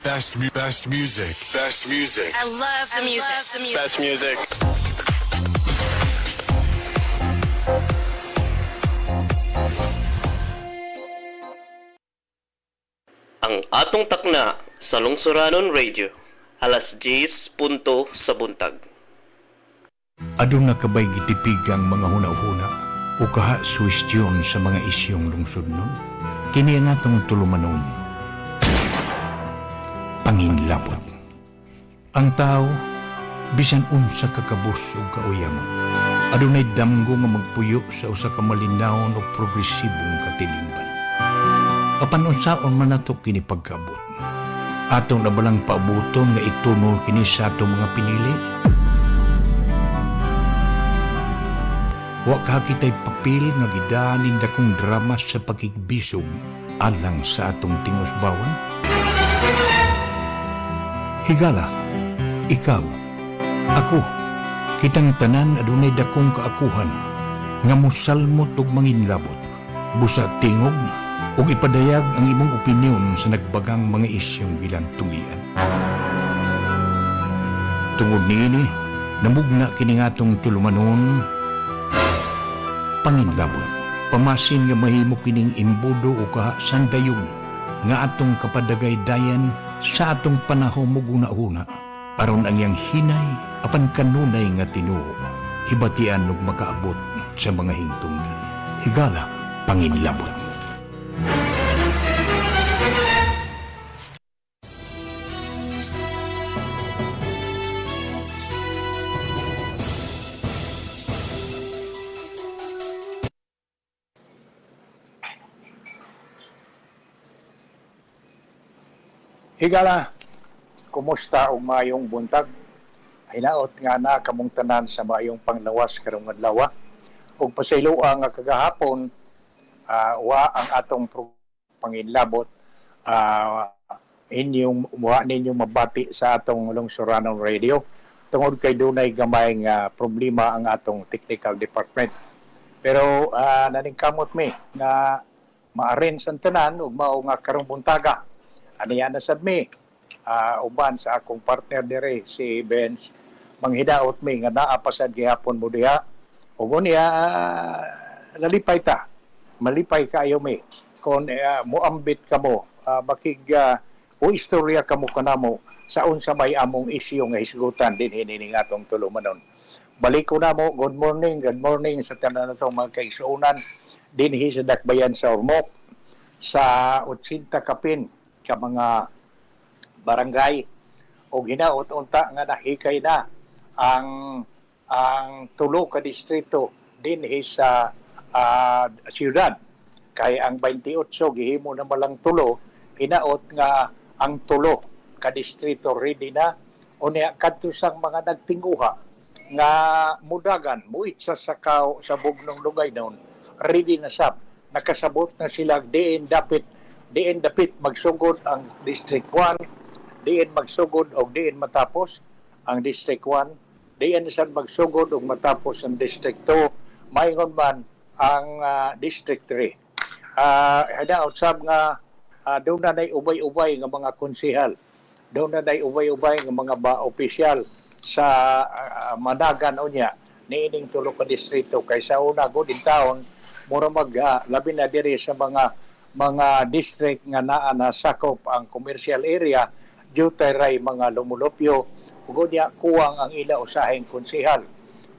Best music. Best music. I love the music. Best music. Ang atong takna sa Lungsuranon Radio, alas 10 punto sa buntag. Aduna kabay gitipig ang mga huna-huna o kaha suwestyon sa mga isyong lungsod nun. Kini ang atong tulumanon. Panginlabot. Ang tao, bisan unsa kakabus o kauyamot, adunay damgo nga magpuyo sa usa ka malinawon o progresibong katilingban. Apan unsaon man nato kini pagkaabot. Atong nabalang paabuton nga itunol kini sa atong mga pinili. Wa ka kita'y papel nga gidanin dakong drama sa pakigbisog alang sa atong tingusbawan. Higala, ikaw, ako, kitang tanan adunay dakong kaakuhan nga mosalmot og manginlabot, busa tingog ug ipadayag ang imong opinyon sa nagbagang mga isyong gilantungian. Tungod niini, namugna kini nga atong tulumanon. Panginlabot, pamasin nga mahimo kining imbudo o kaha sandayong nga atong kapadagay-dayan sa atong panahon mo guna-una aron ang yang hinay apan kanunay nga tinuo hibatian ug makaabot sa mga hingtungdan. Higala, panginlabot. Higala, kumusta o mayong buntag? Hinaot nga na kamong tanan sa mayong panglawas karong adlaw. Ug pasayloa nga kagahapon wa ang atong panginlabot ninyong mabati sa atong Lungsuranon Radio tungod kay dunay gamay nga problema ang atong technical department. Pero naningkamot mi nga ma-arrange ang tanan ug mao nga karong buntaga. Aniyan na sad mi, uban sa akong partner dire, si Benz, manghidaot mi nga naa pa sad gihapon mo diha. Ug niya, nalipay ta, malipay kayo mi. Kung muambit ka mo, bakig o istorya ka mo kanamo sa unsa may among isyu nga hisgutan din hinining atong tulumanon. Balik ko na mo, good morning sa tanan natong mga kaigsuonan dinhi sa Dakbayan sa Ormoc, sa 80 kapin ka mga barangay o hinaot unta nga nahikay na ang tulo ka distrito dinhi sa siyudad kay ang 28 gihimo na malang tulo hinaot nga ang tulo ka distrito ready na unya kadto sang mga nagtinguha nga mudagan muitsa sa bugnong lugay noon ready na sab nakasabot na sila diin dapit magsugod ang District 1, diin magsugod o diin matapos ang District 1, diin sad magsugod o matapos ang District 2, maingon man ang District 3. Hadaot sab nga doon na nay ubay-ubay nga mga konsehal, doon na nay ubay-ubay nga mga opisyal sa managan unya niining tulo ka distrito kaysa una go din taon mura labi na diri sa mga district nga naa na sakop ang commercial area due ray mga lumulupyo ug niya kuwang ang ila usaheng konsehal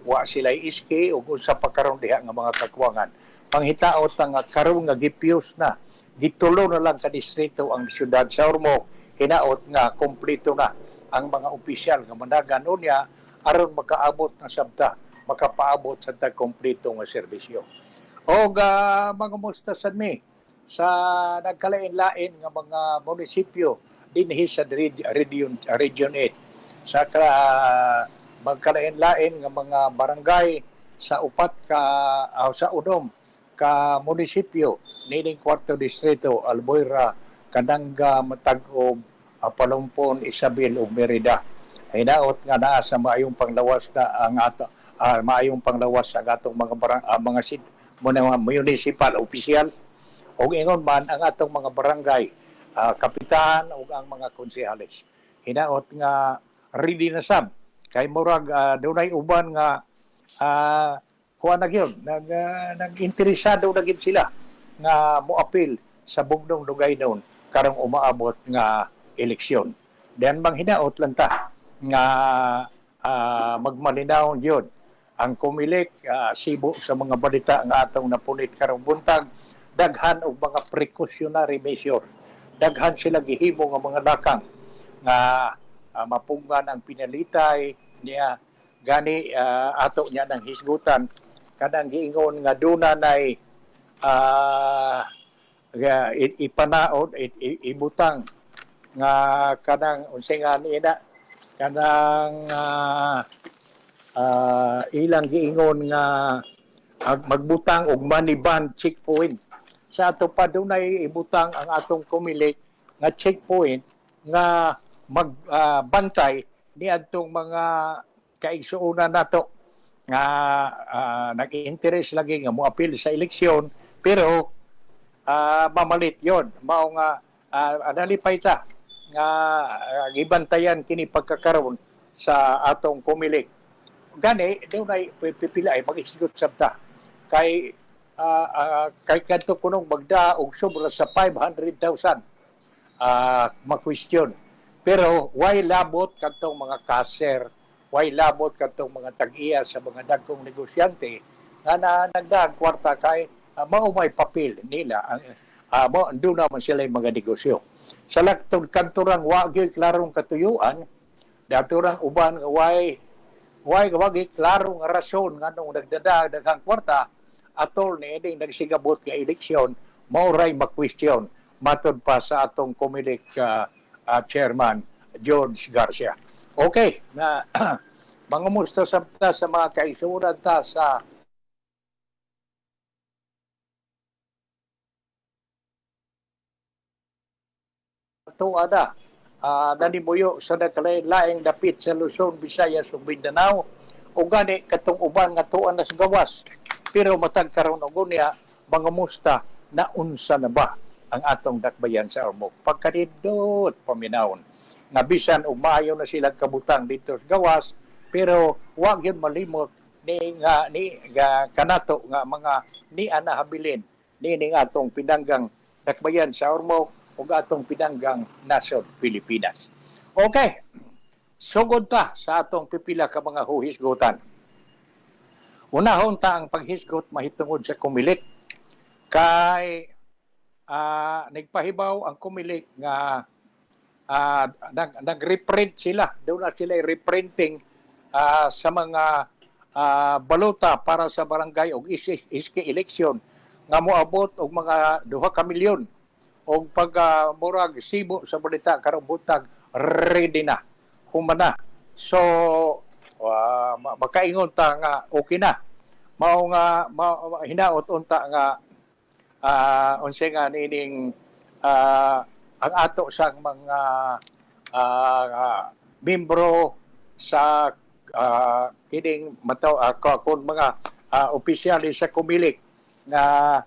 wa sila iski ug usa pa karon diha nga mga kakuwangan panghitaot nga karon nga gipiyos na gitulo na lang ka distrito ang siyudad sa Ormoc hinaot nga kompleto na ang mga opisyal nga managan unya aron makaabot na sabta makapaabot sa kompleto nga serbisyo og mga musta sad mi sa nagkalain-lain nga mga munisipyo dinhi sa Region 8 sa magkalain-lain nga mga barangay sa upat ka sa unom ka munisipyo nining 4 distrito Albuera, Cananga, Matag-Ob, Palumpon, Isabel ug Merida. Hinaot nga naa sa maayong panglawas na ang maayong panglawas sa atong mga municipal official. O ingon man ang atong mga barangay kapitan ug ang mga konsehalis. Hinaot nga ready na sab kay murag dunay uban nga kuha na gyud nag-interesado na gyud sila nga moapil sa bugdong dugay noon karong umaabot nga eleksyon. Then manghinaot lang ta nga magmalinaw yun ang kumilik sibo sa mga balita nga atong napunit karong buntag, daghan og mga precautionary measure, daghan sila gihimo nga mga lakang nga mapungan ang pinalitay niya gani ato niya ng hisgutan kanang giingon nga duna nay ipanaod ibutang nga kanang unsay nga niina kanang ilang giingon nga magbutang og money band checkpoint sa ato pa dunay ibutang ang atong kumilik nga checkpoint nga magbantay ni adtong mga kaigsuonan nato nga nag-i-interest lagi nga moapil sa eleksyon pero mamalit yon mao nga nalipay ta nga gibantayan kini pagkakaroon sa atong kumilik gani dunay pipila ay mag-execute sabta kay kadto kunong magda og sobra sa 500,000 ma-question pero why labot kadtong mga kaser why labot kadtong mga tag-iya sa mga dagkong negosyante nga nagdag kwarta kay mao may papel nila mo doon naman sila yung mga negosyo sa laktong kanturang wagi klarong katuyuan daturang uban why klarong rason nga nung nagdadagang kwarta atol ni eding nagsigabot nga eleksyon mauray ma-question matod pa sa atong kumilik chairman George Garcia. Okay, na mangumusta sa mga kaisuran ta sa tuada nanimuyo sa nakalain-laing dapit sa Luzon, Visayas ug Mindanao ug gani katong uban nga tuan na sa gawas pero matag karon og unya mangumusta na unsa na ba ang atong dakbayan sa Ormoc pagkadidot paminawon nga bisan og maayo na sila kabutang dito sa gawas pero wag yun malimot ni kanato nga mga ni ana habilin ni atong pinanggang dakbayan sa Ormoc ug atong pinanggang nasod Pilipinas. Okay. Sugod ta sa atong pipila ka mga huhisgutan. Unahon ta ang paghisgot mahitungod sa kumilik kay nagpahibaw ang kumilik nga nag-reprint sila. Doon na sila reprinting sa mga balota para sa barangay o iski eleksyon nga moabot og mga 2 ka milyon og pag murag sibo sa balita karong buntag ready na humana so makaingon ta nga okay na mao nga hinaot unta nga unsay nga nining ang ato sang mga membro sa kining mataw kun mga opisyalis sa kumilik na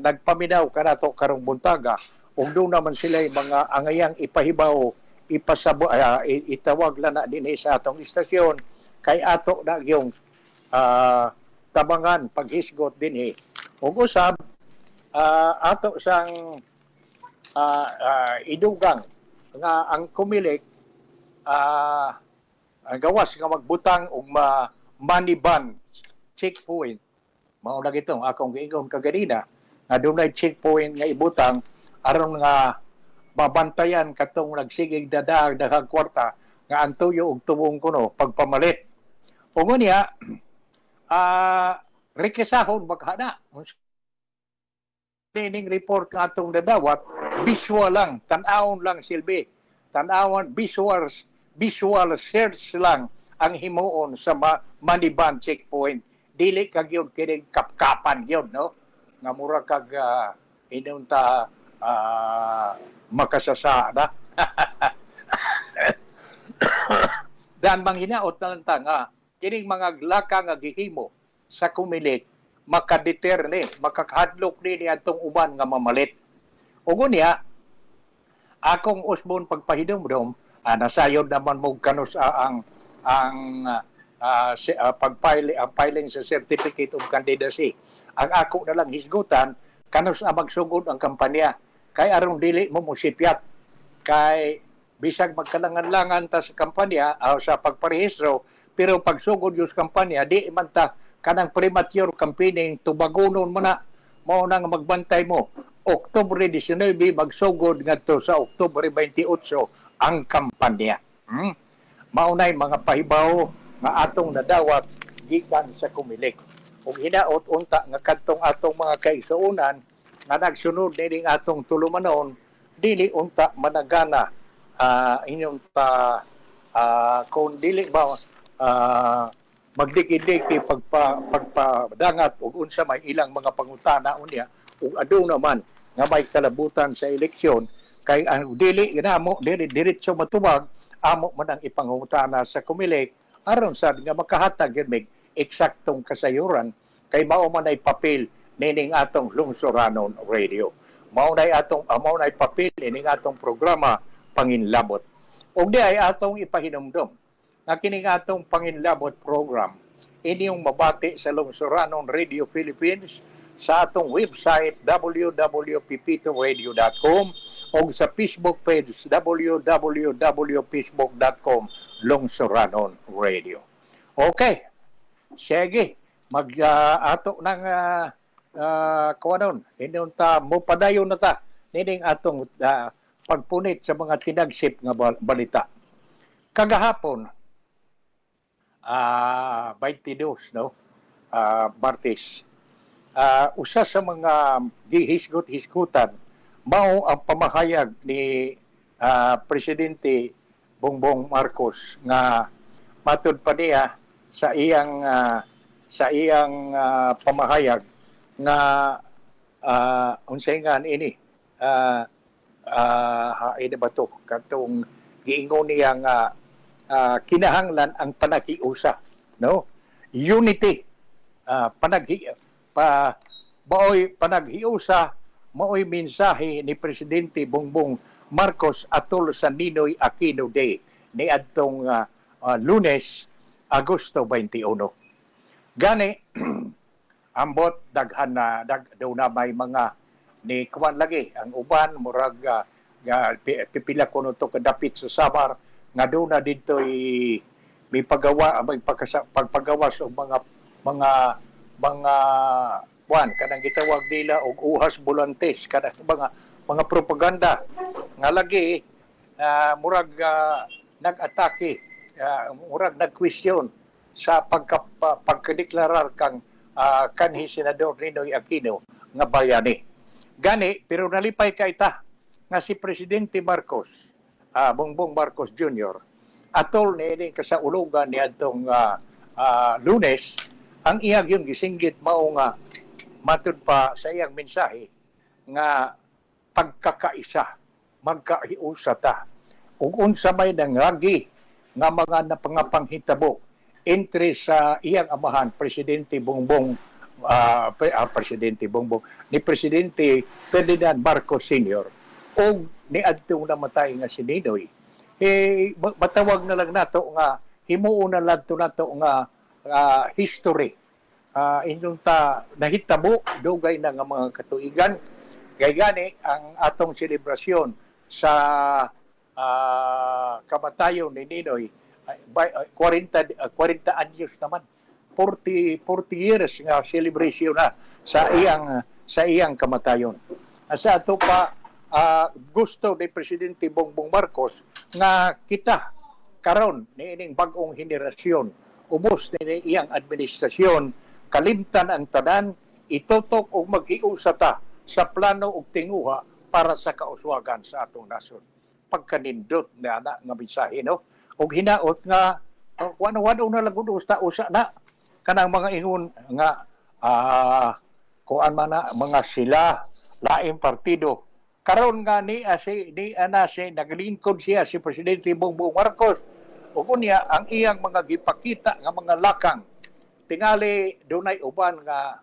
nagpaminaw kanato karong buntaga ug doon naman sila mga angayang ipahibaw itawag lang na din sa atong istasyon kay ato na yung tabangan paghisgot din ug usab ato sang idugang nga ang kumilik gawas nga magbutang og money ban checkpoint mao na gitong akong giingon kaganina nga dunay checkpoint nga ibutang aron nga mabantayan katong nagsigig daghang kwarta nga ang tuyo og tubong kuno pagpamalit. Ug unya rekesahon baghana. Training report nga atong dadawat visual lang, tan-awon lang silbi. Tan-awon visual search lang ang himuon sa money ban checkpoint. Dili kag yun kining kapkapan yun, no? Nga mura kag inunta makasasa na. Dan manghinaot na lang ta nga kining mga laka nga gihimo sa kumilik makadeter ni makakahadlok ni atong uban nga mamalit. Ug unya Akong usbon pagpahinomdom, nasayod naman mo kanus ang filing sa Certificate of Candidacy. Ang ako na lang hisgutan, kanus magsugod ang kampanya. Kay aron dili mo musipyat. Kay bisag magkalangan-langan ta sa kampanya o sa pagparehistro, pero pagsugod yung kampanya, di man ta kanang premature campaigning, tubagonon mo na, mao nang magbantay mo. Oktubre 19, magsugod ngadto sa Oktubre 28 ang kampanya. Maunay mga pahibaw nga atong nadawat gikan sa Kumilik. Ug hinaot unta nga kadtong atong mga kaigsuonan nga nagsunod nining atong tulumanon, dili unta managana inyong kung dili ba magdikit-dikit pagpadangat ug unsa may ilang mga pangutana unya ug adu naman nga may kalabutan sa eleksyon kay ang dili ginamo diretso matubag amo man ang ipangutana sa Kumilik aron sad nga makahatag gyud mig eksaktong kasayuran kay mao man ay papel nining atong Lungsuranon Radio. Mao nay papel nining atong programa Panginlabot. Ug di ay atong ipahinumdom nga kining atong Panginlabot program inyong mabati sa Lungsuranon Radio Philippines sa atong website www.pipitoradio.com o sa Facebook page www.facebook.com Lungsuranon Radio. Okay. Sige. Ato ng kawanon. Inyong mo padayon na ta. Nining atong pagpunit sa mga tinagsip nga balita. Kagahapon, 22, no? Martes. Usa sa mga gihisgot-hisgutan mao ang pamahayag ni Presidente Bongbong Marcos nga matud pa niya sa iyang pamahayag nga unsay nga ini ini ba to katong giingon niya nga kinahanglan ang panakiusa, no? Unity, panaghiusa mao'y mensahe ni Presidente Bongbong Marcos atol sa Ninoy Aquino Day ni adtong Lunes, Agosto 21. Gani ambot daghan na daw na may mga ni kuan lagi ang uban murag pipila kuno to kadapit sa Samar nga do na dito may pagpagawas og mga kuan kanang gitawag nila og uhas bulantes kanang mga propaganda nga lagi murag nag-atake murag nag-question sa pagkadeklarar kang kanhi Senador Ninoy Aquino nga bayani. Gani, pero nalipay ka ita nga si Presidente Marcos, Bongbong Marcos Jr., atol ni kasaulugan ni atong Lunes, ang iyang yung gisinggit mao nga matud pa sa iyang mensahe nga pagkakaisa, magkahiusa ta. Ug unsa may nangagi nga mga napangapanghitabo entry sa iyang amahan Presidente Bongbong ni Presidente Ferdinand Marcos Sr. o ni adtong namatay nga si Ninoy. Matawag na lang nato nga himuon na lang nato nga history. Inyong nahitabo dugay na nga mga katuigan. Gay gani ang atong selebrasyon sa kamatayon ni Ninoy 40 anyos naman. 40 years nga celebration na sa iyang kamatayon. Sa ato pa gusto ni Presidente Bongbong Marcos nga kita karon niining bag-ong henerasyon ubos ni iyang administrasyon kalimtan ang tanan itutok og maghiusa ta sa plano ug tinguha para sa kauswagan sa atong nasod. Pagkanindot na nga mensahe, no? Ug hinaot nga wano na lang usa na kanang mga ingon nga kuan man na mga sila laing partido karon nga ni naglingkod siya si Presidente Bongbong Marcos ug unya ang iyang mga gipakita nga mga lakang tingali dunay uban nga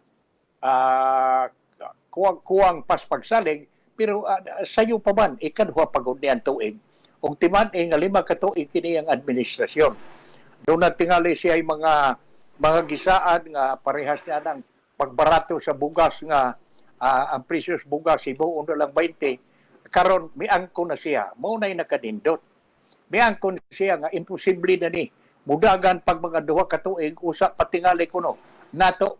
kuwang paspagsalig Pero sayo pa man ikanwa pagod niyan tuig. Ug timan nga 5 ka tuig kini ang administrasyon. Doon na tingali siya ay mga gisaan nga parehas niya ng pagbarato sa bugas nga ang presyo sa bugas ibuon na lang 20. Karon miangko na siya. Mao nay nakadindot. Miangko na siya nga imposible na ni mudagan pag mga 2 ka tuig usa patingali kuno nato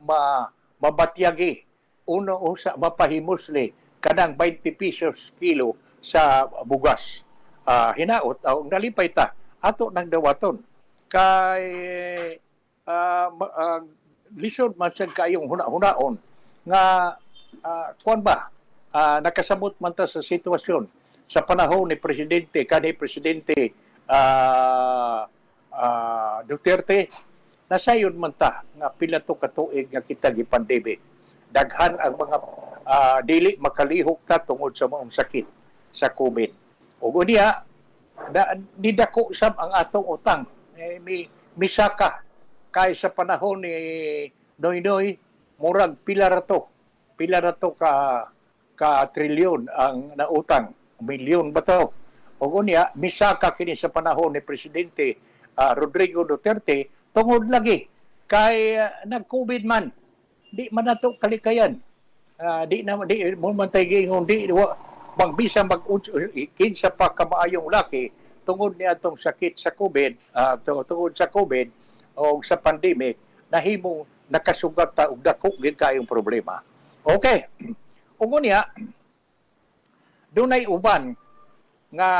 mabatyagi uno usa mapahimusli kanang 20 pesos kilo sa bugas. Hinaot nalipay ta ato nang dawaton kay lisod man sad kayong huna-hunaon nga kuan ba nakasabot man ta sa sitwasyon sa panahon ni presidente Duterte nasayon man ta nga pila to ka tuig nga kita gipandemic daghan ang mga dili makalihok ta tungod sa maong sakit sa COVID. O unya, didako sab ang atong utang. Misaka kay sa panahon ni Noynoy, murag pila ra to ka trilyon ang nautang. Milyon ba to? O unya, misaka kini sa panahon ni Presidente Rodrigo Duterte, tungod lagi kay nag-COVID man. Di man nato kalikayan. Di mo man tayo gingon, magbisa kinsa pa kamaayong laki tungod ni atong sakit sa COVID, tungod sa COVID o sa pandemic, nahimong nakasugat ta og dako gid kayong problema. Okay. Ug unya dunay uban nga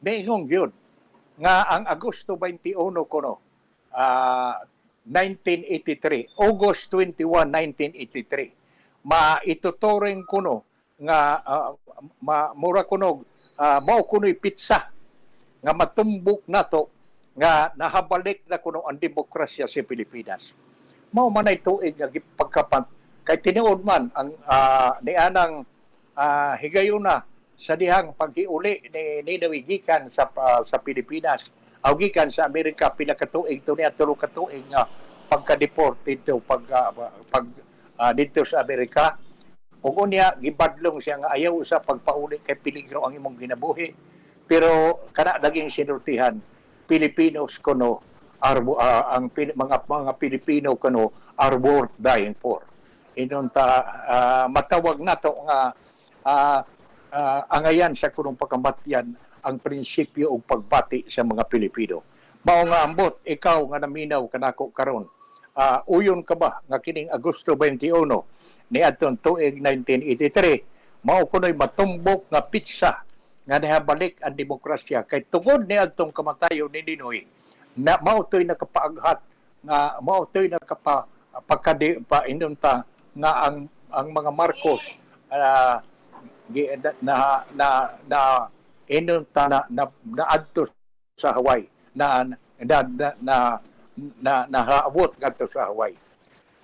niingong gyud nga ang Agosto 21 kuno 1983, August 21, 1983, maituturing kuno nga mura kuno mao kuno'y pitsa nga matumbok nato nga nahabalik na kuno ang demokrasya sa Pilipinas. Mao man ay tuig nga gipagkapat kay tinuod man ang nianang higayuna sa dihang paghiuli ni gikan sa Pilipinas aw gikan sa Amerika pila ka tuig to niya 3 ka tuig nga pagka-deport dito dito sa Amerika. Ug unya gibadlong siya nga ayaw sa pagpauli kay peligro ang imong ginabuhi. Pero kana daging sinultihan Filipinos kuno ang mga Pilipino kuno are worth dying for. Inon ta matawag nato nga angayan sa kunong pagkamatyan ang prinsipyo og pagbati sa mga Pilipino. Mao nga ambot ikaw nga naminaw kanako karon. Uyon ka ba nga kining Agosto 21 ni adtong tuig 1983 mao kuno'y matumbok nga pitsa nga nahabalik ang demokrasya kay tungod ni adtong kamatayon ni Ninoy na mao toy nakapaaghat nga mao toy inunta nga ang mga Marcos inunta na adto sa Hawaii na haabot ngadto sa Hawaii.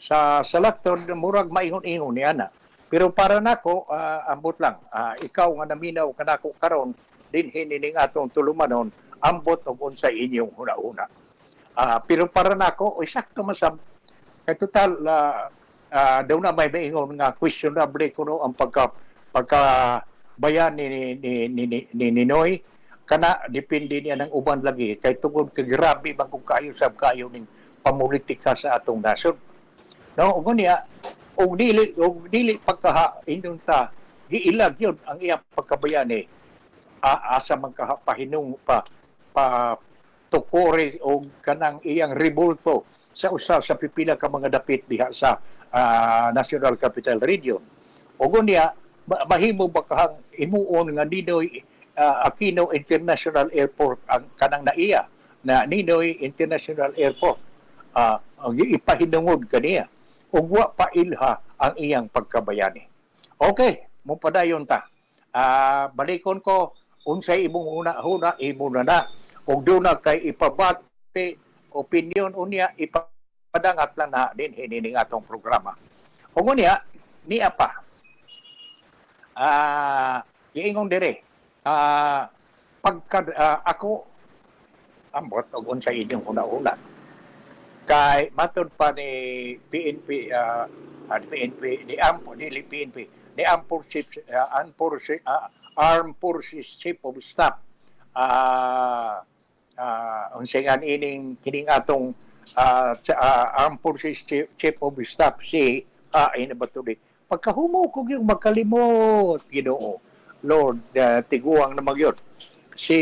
Sa lakton murag maingon-ingon ni ana. Pero para nako ambot lang. Ikaw nga naminaw kanako karon dinhi ning atong tulumanon ambot og unsay inyong huna-una. Pero para nako sakto masab kay total daw na may maingon nga questionable kuno ang pagka bayan ni Ninoy kana depende niya ng uban lagi kay tungod kay grabe bang kung kayo sab kayo ning pamulitika sa atong nasod. No, ug niya og dili pagkaha inunta giilag yun ang iyang pagkabayani asa man pahinung pa tukore og kanang iyang rebulto sa usa sa pipila ka mga dapit diha sa National Capital Region. Ug niya mahimo ba kahang imuon nga Ninoy Aquino International Airport ang kanang naiya na Ninoy International Airport ipahinungod kaniya ug wa pa ilha ang iyang pagkabayani. Okay, mo padayon ta. Balikon ko unsay imong huna-huna imo na ug do na kay ipabati opinion unya ipadangat lang na din hining atong programa. Ug unya niya pa giingong dire ako ambot og unsay inyong huna-huna kay matod pa ni PNP ni AMPO dili PNP ni Armed Forces Chief of Staff unsingan ining kining atong Armed Forces Chief of Staff si ina ba to di pagkahumo ko yung makalimot Ginoo Lord tiguang na magyod si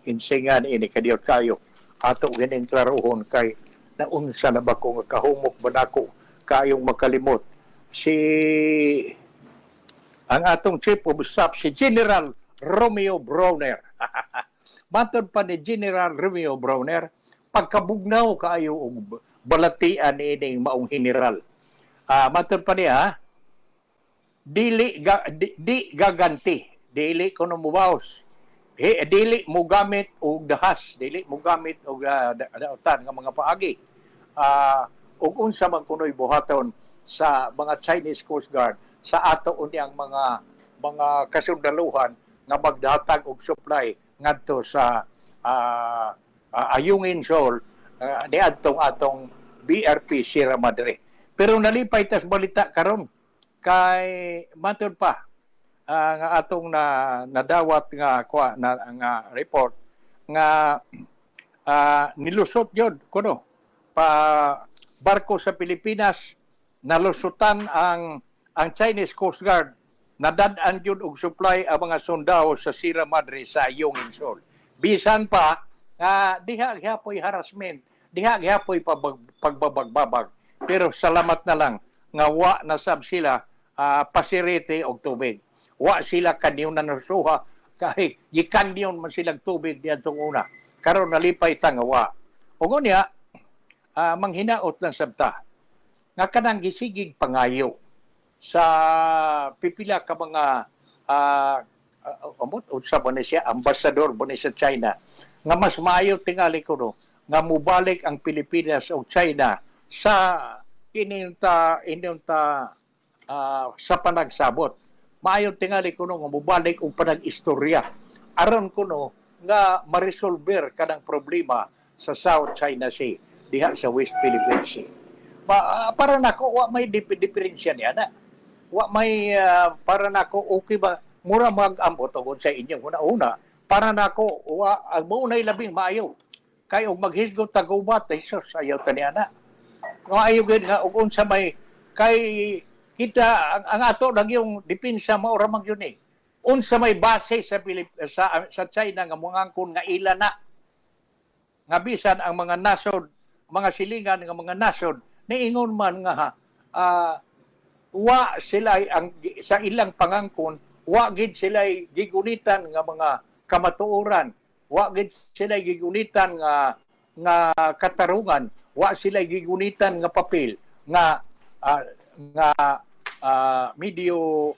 insingan ini kadiyot kayo ato ganing klarohon kay naunsa na ba ko nga kahumok ba nako kayong makalimot si ang atong Chief of Staff si General Romeo Browner. Matod pa ni General Romeo Browner, pagkabugnaw kaayo og balatian ining maong general. Matod pa niya, di gaganti, dili ko mubaws. Dili mo gamit og dahas, dili mo gamit og dautan nga mga paagi. Ug unsa man kunoy buhaton sa mga Chinese Coast Guard sa ato unyang mga kasundaluhan nga magdatag og supply ngadto sa Ayungin Shoal niadtong atong BRP Sierra Madre. Pero nalipay tas balita karon kay matud pa nga atong nadawat nga report nga nilusot yun kuno pa barko sa Pilipinas nalusutan ang Chinese Coast Guard nadad-an yun og supply ang mga sundao sa Sierra Madre sa Ayungin Shoal. Bisan pa diha gyapon harassment, diha gyapon pagbabagbabag. Pero salamat na lang nga wa na sab sila pasirete og tubig. Wa sila kanyon na nasuha kay gikanyon man silang tubig diyan tong una. Karon nalipay ta nga wa. Ug unya manghinaot lang sabta nga kanang gisigig pangayo sa pipila ka mga unsa ba ni siya ambasador ba ni sa China nga mas maayo tingali ko no nga mubalik ang Pilipinas o China sa ininta sa panagsabot. Maayo tingali ko no nga mubalik og panag-istorya aron ko no nga ma-resolver kanang problema sa South China Sea diha sa West Philippine Sea. Para nako wa may diferensya niya na. Wa may para nako okay ba mura mag-ambot og sa inyong una para nako wa ang maunay labing maayo kay og maghisgot tagubat Jesus ayaw tani ana. Maayo gid nga og unsa may kay kita ang ato lang yung depensa mao ra man yun eh. Unsa may base sa sa China nga mungangkon nga ila na nga bisan ang mga nasod mga silingan nga mga nasod niingon man nga wa sila ang sa ilang pangangkon wa gid sila gigunitan nga mga kamatuoran wa gid sila gigunitan nga katarungan wa sila gigunitan nga papel nga medyo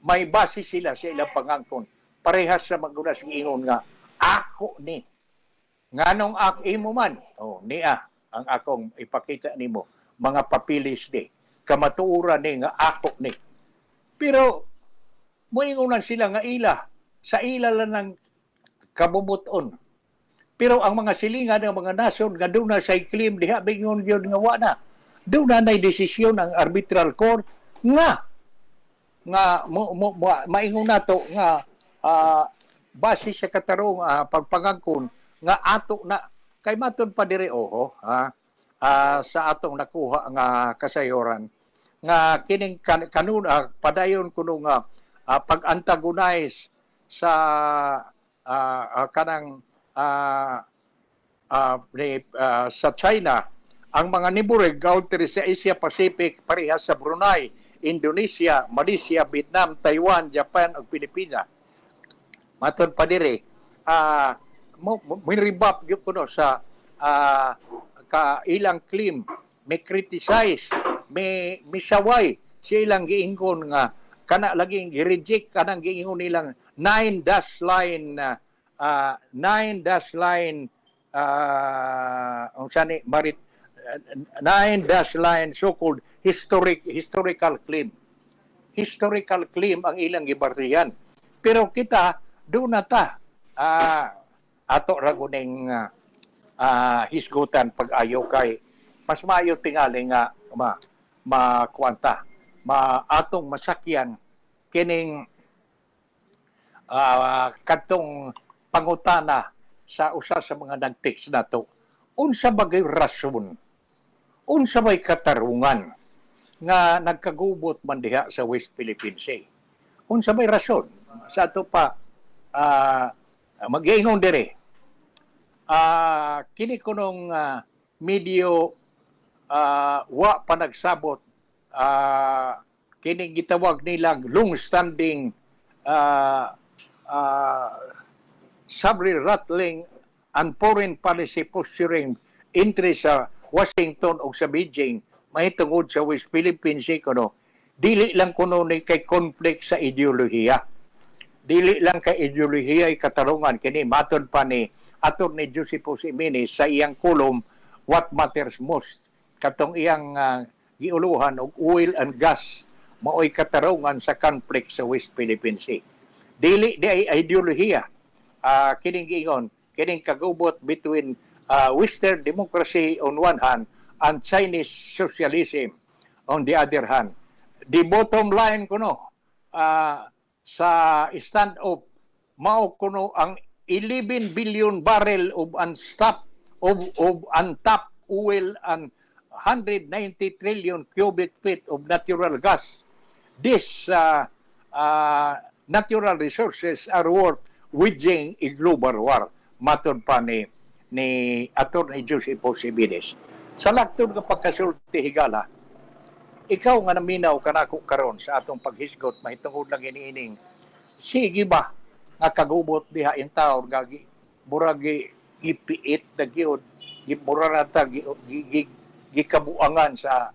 may base sila sa ilang pangangkon parehas sa magunas giingon nga ako ni nganong ako imo man niya ang akong ipakita nimo mga papilis di kamatuoran ni nga ako ni. Pero moingon sila nga ila sa ila lang ng kabubuton. Pero ang mga silingan ng mga nasod nga doon na sa claim diha bingon yun nga wala. Doon na desisyon ang arbitral court nga maingon nato nga base sa katarong pagpangangkon nga ato na kay matud pa diri sa atong nakuha nga kasayoran nga kining kanuna padayon kuno nga pag-antagonize sa kanang sa China ang mga neighboring country sa Asia Pacific parehas sa Brunei, Indonesia, Malaysia, Vietnam, Taiwan, Japan ug Pilipinas. Matud pa diri miribap gyud kuno sa ilang claim may criticize may misaway silang giingon nga kana laging i-reject kanang giingon nilang 9 dash line marit 9 dash line so-called historical claim ang ilang gibartihan pero kita doon na ta ato raguning hisgutan pag-ayo kay mas maayo tingali nga atong masakyan kining kadtong pangutana sa usa sa mga nag-text nato. Unsa bagay rason? Unsa may katarungan nga nagkagubot man diha sa West Philippine Sea? Unsa may rason? Sa ato pa mag-iingon dire. Kini kunong medyo wa pa nagsabot kining gitawag nilang long-standing sabre-rattling and foreign policy posturing interest sa Washington o sa Beijing mahitungod sa West Philippine Sea kuno dili lang kuno ni kay conflict sa ideolohiya, dili lang kay ideolohiya ay katarungan kini matud pa ni Atty. Josephus Jimenez sa iyang kolum What Matters Most katong iyang giuluhan og oil and gas maoy katarungan sa conflict sa West Philippine Sea. Dili di ay ideolohiya kining giingon kining kagubot between Western democracy on one hand and Chinese socialism on the other hand. The bottom line kuno sa stand-off mao kuno ang 11 billion barrel of untapped oil and 190 trillion cubic feet of natural gas. These natural resources are worth waging a global war. Matod pa ni Atty. Josephus Jimenez. Sa laktod nga pagkasulti higala, ikaw nga naminaw kanako karon sa atong paghisgot mahitungod lang iniining sige ba nga kagubot diha in taon gagi murag gipiit na gyud murag ta gikabuangan sa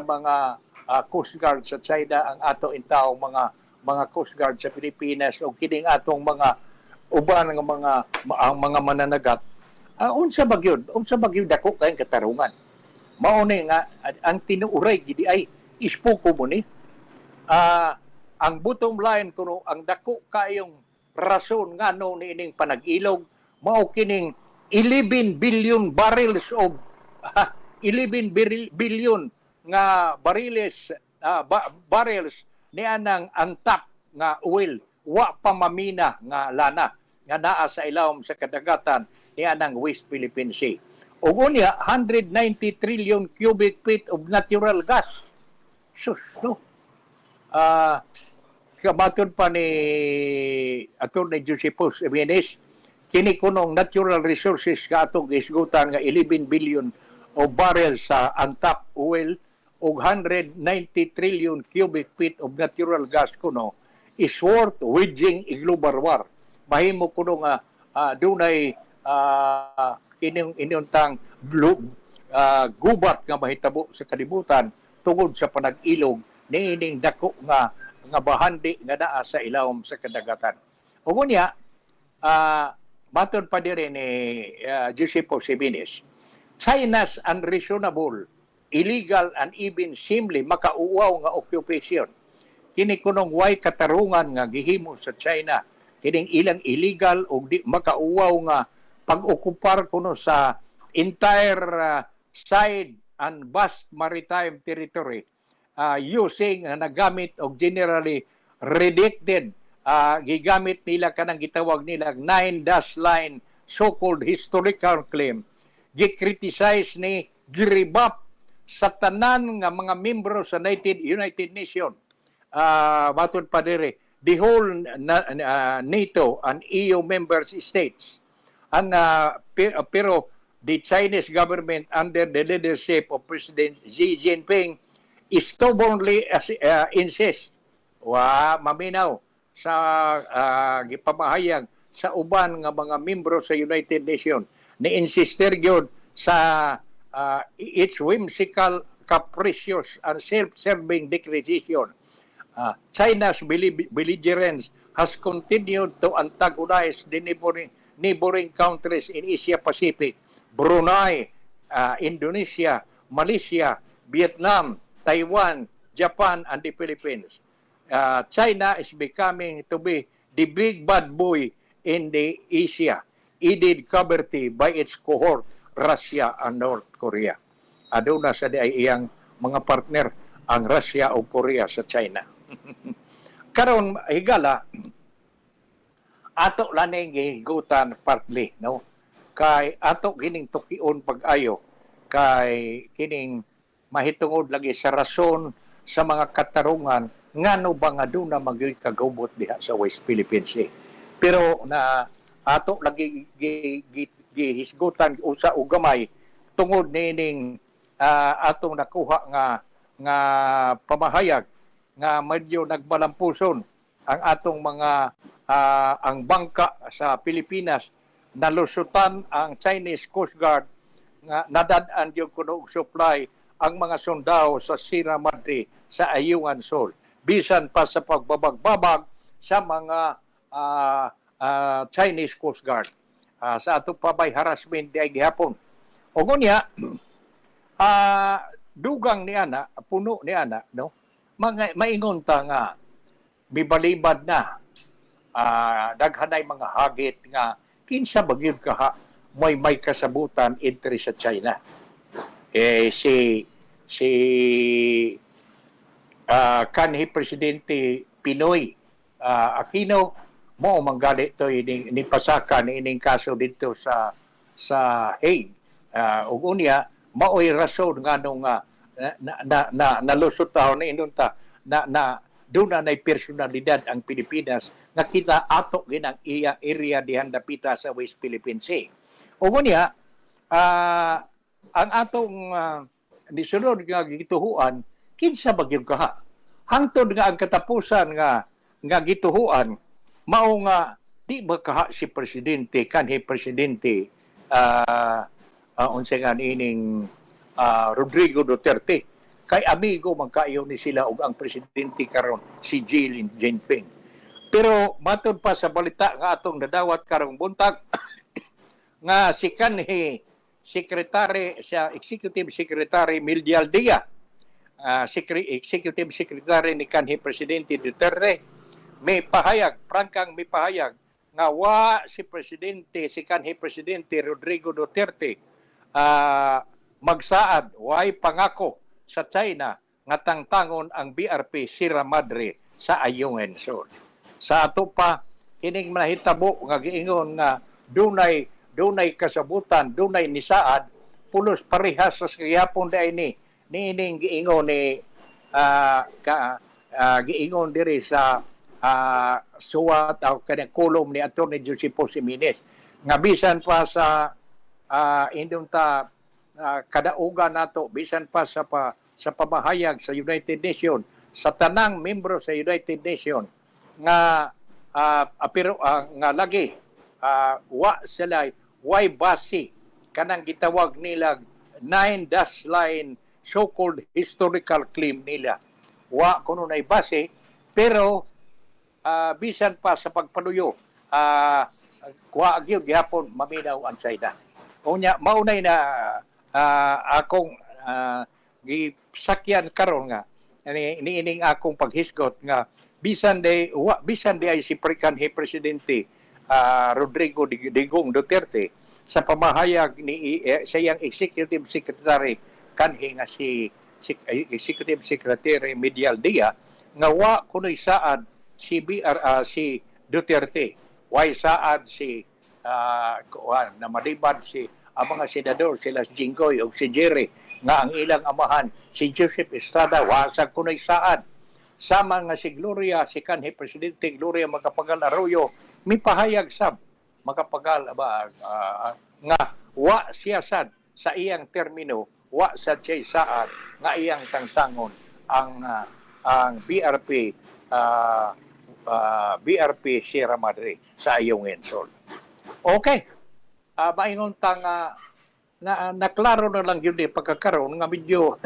mga Coast Guard sa China ang ato in taon mga Coast Guard sa Pilipinas o kining atong mga uban nga mga mananagat. Unsa ba gyud dako kay katarungan? Mao ni nga ang tinuuray gidi ay ispuko mo ni. Ang bottom line kuno ang dako kayong rason ngano ni ining panag-ilog mao kining 11 billion barrels of 11 billion nga barrels ni anang antap nga oil wa pa mamina nga lana nga naa sa ilawom sa kadagatan ni anang West Philippine Sea. Ug unya 190 trillion cubic feet of natural gas. Sus, no? Kabaton pa ni Atty. Josephus Jimenez, kini kunong natural resources ka atong isgutan nga 11 billion of barrels sa untapped oil ug 190 trillion cubic feet of natural gas kuno is worth waging a global war. Mahimo kuno nga dunay kining inuntang gubat nga mahitabo sa kalibutan tungod sa panag-ilog niining dako nga bahandi nga naa sa ilawom sa kadagatan. Ug unya matud pa diri ni Josephus Jimenez, China's unreasonable, illegal and even seemingly makauwaw nga occupation. Kini kunong way katarungan nga gihimo sa China kining ilang illegal o di makauwaw nga pag-okupar kuno sa entire side and vast maritime territory using nagamit og generally redacted gigamit nila kanang gitawag nila 9-dash line so-called historical claim gikriticize ni giribap sa tanan nga mga membro sa United Nations matod pa diri the whole NATO and EU member states and pero the Chinese government under the leadership of President Xi Jinping stubbornly insist maminaw sa gipamahayag sa uban nga mga membro sa United Nations ni insister gyud sa its whimsical, capricious and self-serving declaration. China's belligerence has continued to antagonize the neighboring countries in Asia Pacific, Brunei, Indonesia, Malaysia, Vietnam, Taiwan, Japan, and the Philippines. China is becoming to be the big bad boy in the Asia, aided covertly by its cohort, Russia and North Korea. Aduna sa di ay iyang mga partner ang Russia o Korea sa China. Karon higala ato laning gihigutan partly no kay ato kining tukion pag-ayo kay kining mahitungod lagi sa rason sa mga katarungan ngano ba nga doon na magyoy kagubot diha sa West Philippine Sea. Pero na ato lagi gihisgutan usa og gamay tungod nining atong nakuha nga pamahayag nga medyo nagbalampuson ang atong mga ang bangka sa Pilipinas nalusutan ang Chinese Coast Guard nga nadad-an yung kuno supply ang mga sundao sa Sierra Madre sa Ayungan Shoal bisan pa sa pagbabagbabag sa mga Chinese Coast Guard sa ato pa by harassment di gihapon o ngunya dugang ni ana puno ni ana no maingon ta nga mibalibad na daghanay mga hagit nga kinsa bagyod kaha may kasabutan entry sa China. Si kanhi Presidente Pinoy Aquino mo manggali to ni pasakan ining kaso dito sa Hague. Ug unya maoy rason nganong nalusot taon na inunta na doon na personalidad ang Pilipinas nga kita ato ginang iya area dihan dapita sa West Philippine Sea. O niya, ang atong nisunod nga gituhuan, kinsa bagyong kaha. Hangtod nga ang katapusan nga gituhuan, mao nga di ba kaha si Presidente, kanhi Presidente, unsa nga ining Rodrigo Duterte, kay amigo magkaayo ni sila ug ang Presidente karon si Xi Jinping. Pero matod pa sa balita nga atong nadawat karong buntag, nga si kanhi Secretary sa Executive Secretary Mildial Dia, Executive Secretary ni kanhi Presidente Duterte, may pahayag nga wa si Presidente, si kanhi Presidente Rodrigo Duterte magsaad, way pangako sa China nga tangtangon ang BRP Sierra Madre sa Ayungin Shoal. Sa ato pa, kining mahitabo nga giingon nga dunay kasabutan, dunay nisaad, pulos parehas sa gihapon dai nining giingon ni giingon diri sa suwat o kanang kolom ni Attorney Joseph Jimenez nga bisan pa sa indunta kadaugan nato bisan pa sa pamahayag sa United Nations sa tanang membro sa United Nations nga pero nga lagi wa sila way base kanang gitawag nila 9-dash line so-called historical claim nila wa kuno nay base pero bisan pa sa pagpanuyo wa gyud gihapon maminaw ang China unya maunay na akong gisakyan karon nga niining akong paghisgot nga bisan di ay si kanhi Presidente Rodrigo Digong Duterte sa pamahayag ni sa iyang Executive Secretary kanhi nga si Executive Secretary Medial Dia nga wa kunoy saad si si Duterte way saad si na malibad si ang mga senador sila si Jinggoy o si Jerry nga ang ilang amahan si Joseph Estrada wasag kunoy saad sama nga si Gloria si kanhi Presidente Gloria Macapagal Arroyo mipahayag sab Macapagal nga wa siya sad sa iyang termino wa sad siya saad nga iyang tangtangon ang BRP Sierra Madre sa Ayungin Shoal. Okay. Maingon ta nga naklaro na lang yun pagkakaroon nga medyo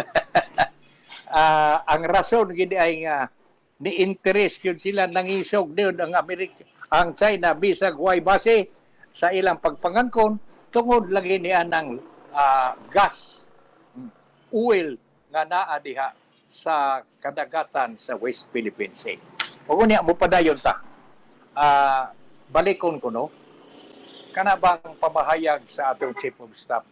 ang rason gid ay nga ni interest yun sila nangisog doon ang China bisag way base sa ilang pagpangangkon tungod lagi niya ng gas oil nga naa diha sa kadagatan sa West Philippine Sea. O niya mo padayon ta. Balikon ko no. Kana bang pamahayag sa atong Chief of Staff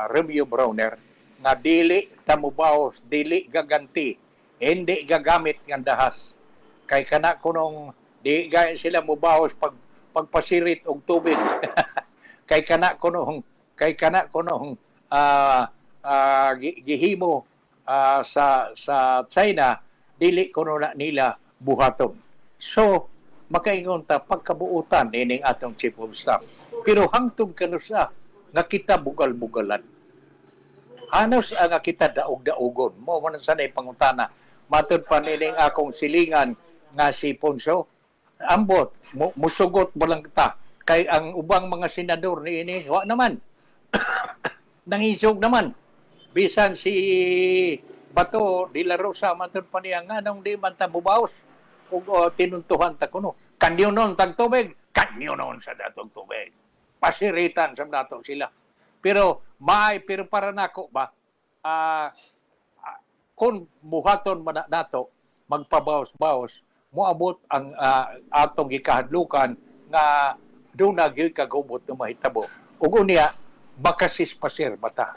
Romeo Browner nga dili tamubaos, dili gaganti, hindi gagamit ng dahas. Kay kana kunong di gaya sila mubaos pagpasirit og tubig. kay kana kunong gihimo sa China, dili kuno na nila buhaton. So makaingon ta pagkabuutan ining atong chief of staff. Pero hangtod kanusa nga kita bugal-bugalan. Hanos nga kita daog-daogon. Mo man sanay pangutana. Matud pa nining akong silingan nga si Ponso. Ambot, musugot mo lang ta. Kay ang ubang mga senador ni ini, wa naman. Nangisog naman. Bisan si Bato de la Rosa, matud pa niya nga nung di man ta bubaos. Kung tinuntuhan ta kuno. Kanyo nun tag tubig, kanyo nun sa datong tubig. Pasiritan sa dato sila. Pero para nako ba, kung buhaton man nato, magpabawas-bawas, moabot ang atong gikahadlukan nga doon na gyud kagubot ng mahitabo. Ug unya, makasispasir bata.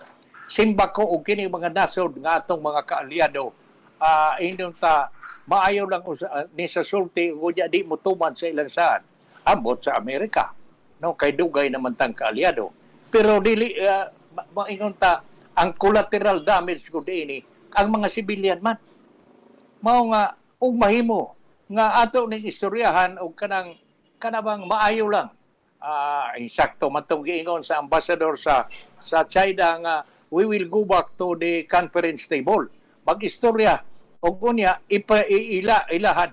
Simba ko og kini mga nasod nga atong mga kaalyado, indong ta maayo lang ni sa sulti unya di mo tuman sa ilang saan. Ambot sa Amerika. No, kay dugay naman tang kaalyado. Pero dili maingon ta ang collateral damage ko dinhi ang mga sibilyan man. Mao nga ug mahimo nga ato ning istoryahan og kanabang maayo lang. Insakto man tong giingon sa ambassador sa China nga we will go back to the conference table. Mag-istorya og unya ilahad.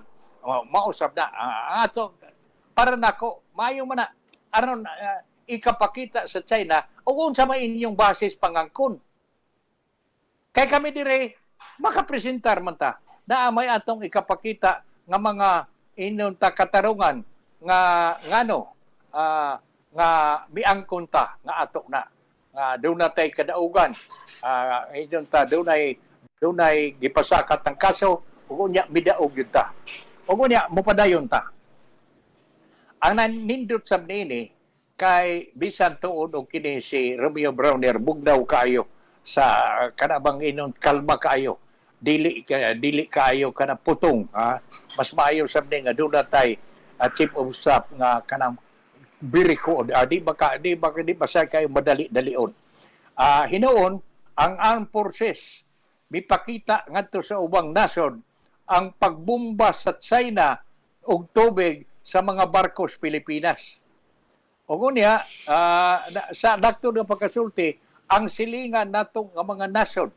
Mausab na ato para nako maayo man na aron ikapakita sa China o unsa man inyong basis pangangkon. Kay kami dire makapresentar man ta na may atong ikapakita nga mga inyong katarungan nga miangkon ta nga ato na nga doon natay kadaugan inyong ta dunay gipasakat ng kaso ug unya midaog yun ta ug unya mopadayon ta. Ang nanindot sa nini kay bisan tuod og kini si Romeo Browner bugnaw kaayo sa kanabang inon kalma kaayo dili kaayo kana putong mas maayo sa nga doon natay chief of staff nga kanang biriko di ba sa kayo madali-dalion. Hinoon ang armed forces mipakita ngadto sa ubang nasod ang pagbomba sa China og tubig sa mga barkos Pilipinas. O ngunya, sa dakto ng pagkasulti, ang silingan nato nga mga nasod,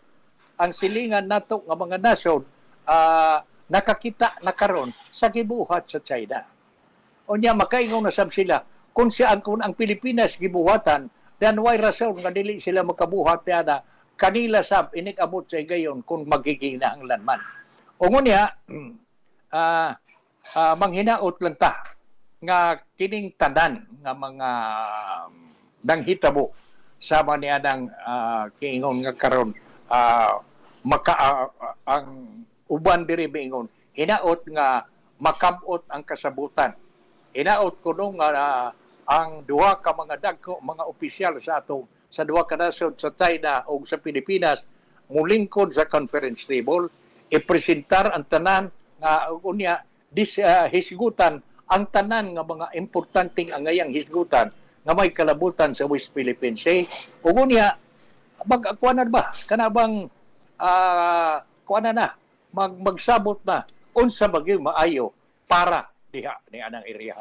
nakakita na karon sa gibuhat sa China. O niya, makaingon na sab sila, kung ang Pilipinas gibuhatan, then why rason nga dili sila makabuhat na kanila sab inik-abot sa gayon kung magiging na ang lanman. O ngunya, manghinaot lang ta nga kining tanan nga mga nanghitabo sa maniadang kiingon nga karon ang uban diri miingon hinaot nga makabot ang kasabutan. Hinaot ko nung ang duha ka mga dagko mga opisyal sa duha ka nasod sa China o sa Pilipinas mulingkod sa conference table ipresentar ang tanan nga unya hisgutan ang tanan nga mga importanteng angayang hisgutan nga may kalabutan sa West Philippine Sea. Ug unya magkuanan ba kanabang magsabot na unsa bagay maayo para diha ni anang area.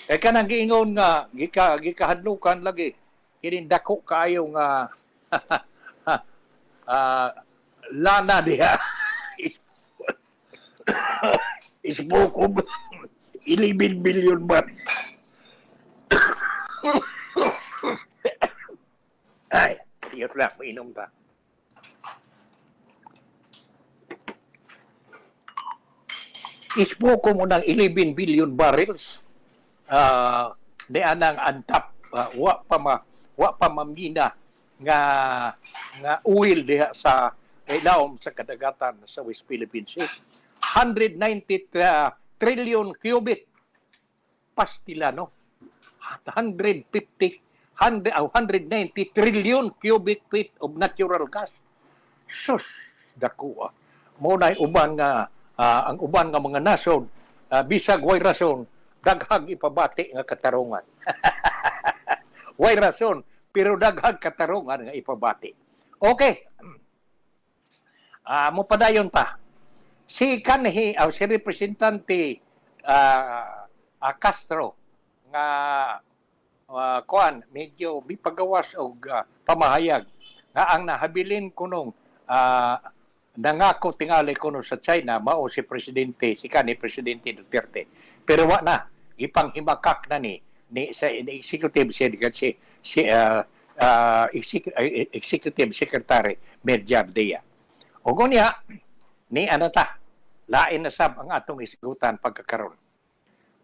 Kay kanang giingon nga gikahadlukan lagi kini dako kaayo nga lana diha. Isbukog 11 billion baht. Ay, tiyot lang, mainom ta. Isbukog mo ng 11 billion barrels. Di anang antap, wa pa mamina nga oil diha sa ilawom sa kadagatan sa West Philippine Sea. 190 trillion cubic pastilano. 150 190 trillion cubic feet of natural gas. Sus, dako. Muna uban nga ang uban nga mga nasod bisag way rason daghag ipabati nga katarungan. Way rason pero daghag katarungan nga ipabati. Okay. Mo padayon pa. Si si representante Castro nga medyo bipagawas og pamahayag nga ang nahabilin kunong nangako tingali kuno sa China mao si presidente Presidente Duterte. Pero wa na ipanghimakak na ni sa executive executive secretary Medjab Dea. O gunya ni anata lain na sab ang atong isgutan pagkakaron.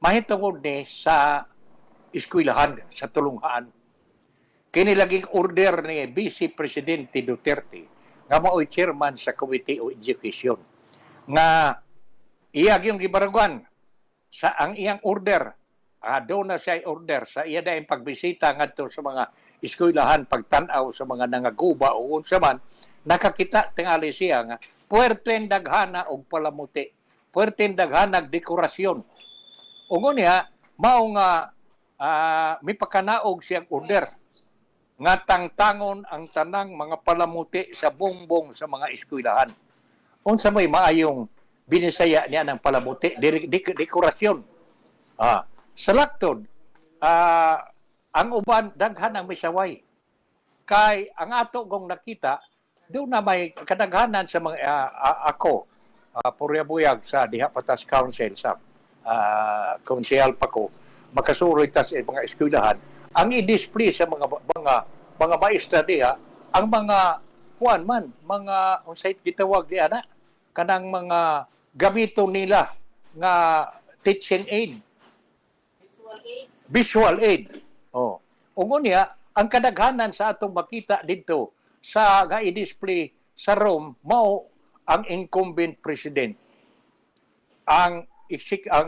Mahitungod ni sa eskwelahan sa tulunghaan. Kini laging order ni Vice Presidente Duterte nga mao'y chairman sa Committee on Education nga iyag yung gibaraguan sa ang iyang order doon na siya order sa iya dahil pagbisita ngadto sa mga eskwelahan pagtanaw sa mga nangaguba o unsa man nakakita tingali siya nga puwerteng daghana og palamuti puwerteng daghana dekorasyon ug niya mao nga may pakanaog siyang order nga tangtangon ang tanang mga palamuti sa bongbong sa mga eskwelahan. Unsa may maayong binisaya niya ng palamuti, dekorasyon. Sa laktod, ang uban, daghan ang misaway. Kay ang ato gong nakita, doon na may kadaghanan sa mga ako, Puryabuyag sa Diha Patas Council sa konsehal pa ko, makasuroy ta sa mga eskwelahan, ang i-display sa mga maestra diha ang mga mga unsay gitawag di ana kanang mga gamito nila nga teaching aid visual aid ug unya ang kadaghanan sa atong makita didto sa nga i-display sa room mao ang incumbent president ang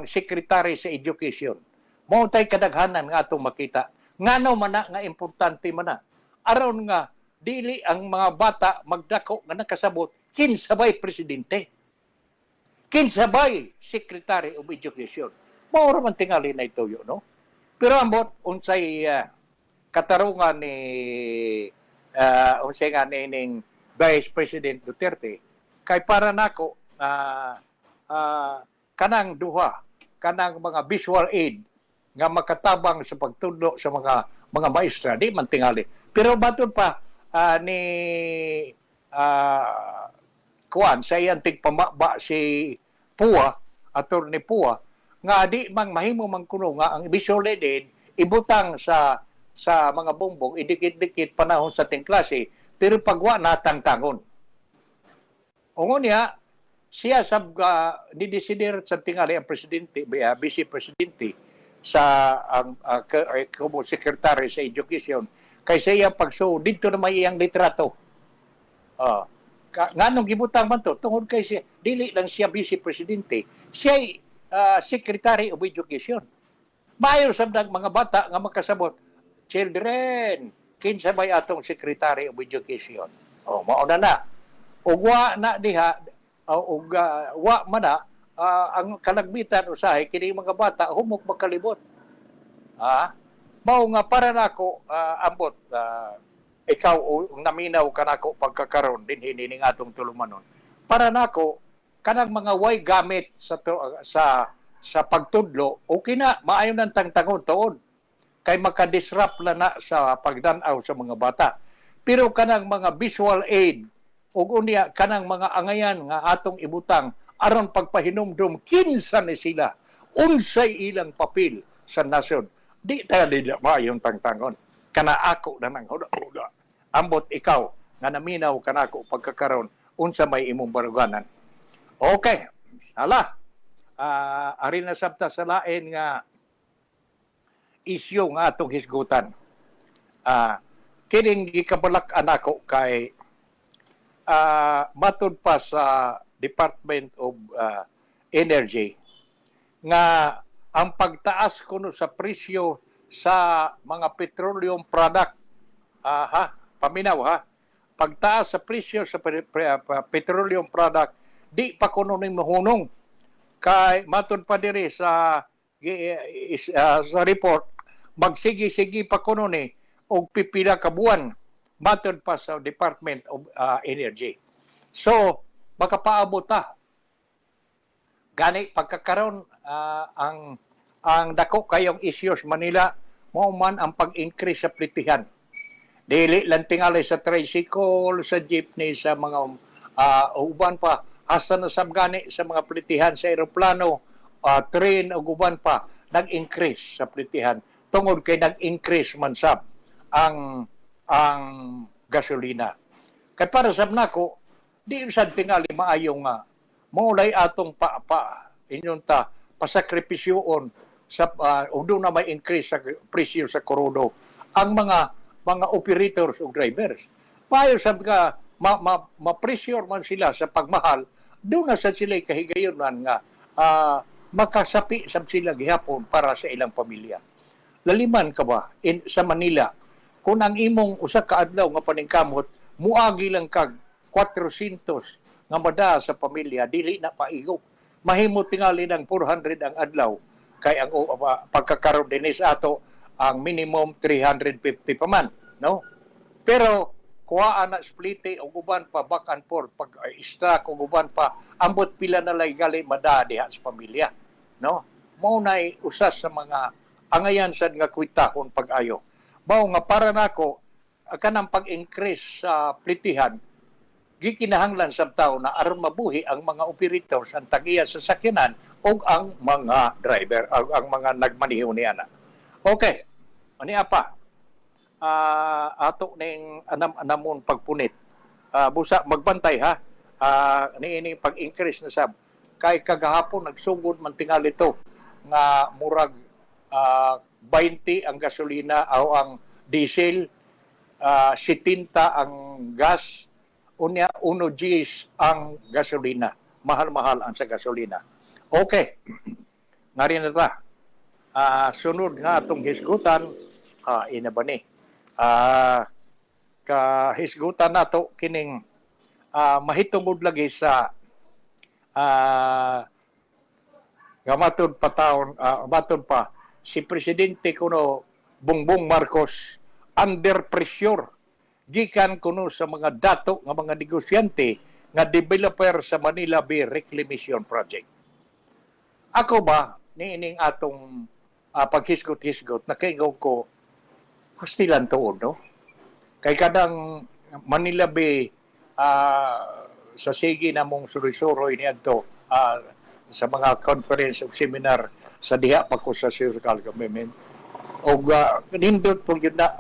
secretary sa education mao tay kadaghanan nga atong makita ngano man nga importante man aron nga dili ang mga bata magdako nga nakasabot kinsabay presidente kinsabay secretary of education mao man tingali na ituyo no pero ambot unsay katarungan ni unsay nga ning Vice President Duterte kay para nako kanang duha kanang mga visual aid nga makatabang sa pagtudlo sa mga maestra di man tingali pero baton pa ni sa iyang tigpamaba si Pua attorney Pua nga di mang mahimo man kuno nga ang visual aid ibutang sa mga bongbong idikit-dikit panahon sa ting klase pero pagwa natangtangon ungon niya siya sab ni-desider sa tingali ang presidente vice presidente sa como secretary sa education kaysa iya pagso dito na may iyang litrato nganong gibutang man to tungod kay siya dili lang siya vice presidente siya secretary of education mayor sabdag mga bata nga makasabot children kinsa bay atong secretary of education mao na ug wa na diha ug wa man na ang kalagmitan usahay kini mga bata humok makalibot mao nga para nako ambot ikaw naminaw kanako pagkakaron din hining atong tulumanon para nako kanang mga way gamit sa pagtudlo okay na maayo nang tangtangon tuod kay makadisrupt na sa pagdan-aw sa mga bata pero kanang mga visual aid ug unya kanang mga angayan nga atong ibutang aron pagpahinumdum kinsa ni sila unsay ilang papel sa nasod di tayo nila maayong tangtangon kana ako na nang huda ambot ikaw nga naminaw kanako pagkakaron unsa may imong baruganan okay ala ari na sabta sa lain nga isyu nga atong hisgutan kining gikabalak-an ako kay matud pa sa Department of Energy nga ang pagtaas kuno sa presyo sa mga petroleum product. Paminaw ha. Pagtaas sa presyo sa petroleum product, di pa kuno ning mahunong kay matud pa diri sa report, magsigi-sigi pa kuno ni og pipila ka buwan matud pa sa Department of Energy. So makapaabot ta gani pagkakaroon ang dako kayong issues Manila mo man ang pag-increase sa plitihan. Dili lang tingali sa tricycle, sa jeepney, sa mga uban pa, hasta na sabgani sa mga plitihan sa aeroplano, train o uban pa, nag-increase sa plitihan. Tungod kay nag-increase man sab ang gasolina. Kay para sab nako, di sad tingali maayo nga maulay atong inyon ta pasakripisyoon sa doon na may increase sa presyo sa crudo ang mga operators o drivers. Payo sab ka ma-pressure man sila sa pagmahal, doon na sa sila kahigayon nga makasapi sab sila gihapon para sa ilang pamilya. Laliman ka ba sa Manila kung ang imong usa ka adlaw nga paningkamot muagi lang kag 400 nga mada sa pamilya, dili na paigo. Mahimo tingali ng 400 ang adlaw kay ang pagkakaroon din sa ato ang minimum 350 pa man, no? Pero kuhaan na splite og uban pa back and forth pag stock og uban pa ambot pila na lay gali mada diha sa pamilya, no? Mao nay usas sa mga angayan sad nga kwitahon pag-ayo. Mao nga para nako kanang pag-increase sa plitihan gikinahanglan sa tao na aron mabuhi ang mga operators ang tagiya sa sakyanan o ang mga driver, ang mga nagmaneho niana. Okay, ani apa? Ato ning anamon pagpunit. Busa magbantay ha. Niining pag-increase na sab. Kay kagahapon nagsugod man tingali to nga murag 20 ang gasolina o ang diesel, 70 ang gas, unya 1 Gs ang gasolina. Mahal-mahal ang sa gasolina. Okay. Ngari na ta. Sunod nga atong hisgutan, ina ba ni? Kahisgutan nato kining mahitungod lagi sa gamatod pa taon, matod pa si Presidente kuno Bongbong Marcos under pressure gikan kuno sa mga dato nga mga negosyante nga developer sa Manila Bay Reclamation Project. Ako ba niining atong paghisgot-hisgot nakaingaw ko hostilan tuon, no? Kay kadang Manila Bay sa sige namong suroy-suroy niadto sa mga conference o seminar sa diha pa ko sa circle government o nindot po yun na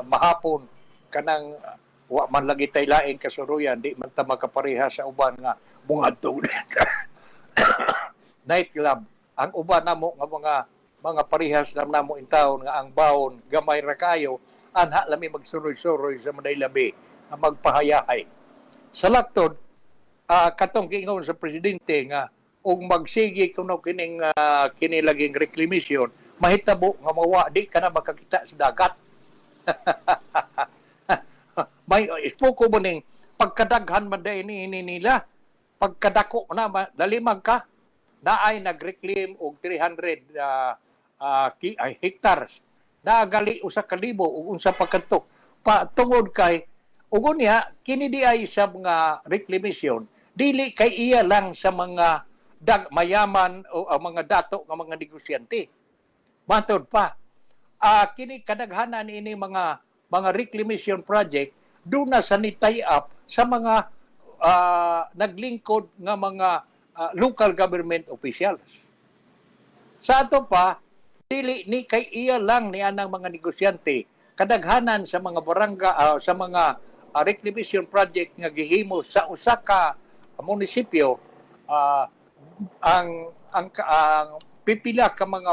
mahapon kanang wa man lagi tay lain kasuruyan di man ta makapareha sa uban nga bungadto night club ang uban namo nga mga parehas namo in town nga ang bawon gamay ra kayo anha lami magsuroy-suroy sa Manila Bay nga magpahayahay sa laktod katong giingon sa presidente nga ug magsige kuno kining kinilaging reclamation mahitabo nga mawa di ka na makakita sa dagat. May ispoko mo ning pagkadaghan man day nila pagkadako na dalimag ka naay nag-reclaim og 300 hectares nagali usa ka libo ug unsa pa kadto pa tungod kay ug unya kini di ay sa mga reclamation dili kay iya lang sa mga mayaman o mga dato nga mga negosyante. Matod pa, kini kadaghanan ini mga reclamation project doon na sa tie up sa mga naglingkod nga mga local government officials. Sa ato pa, dili ni kay iya lang ni anang mga negosyante kadaghanan sa mga barangay sa mga reclamation project nga gihimo sa usa ka munisipyo ang pipila ka mga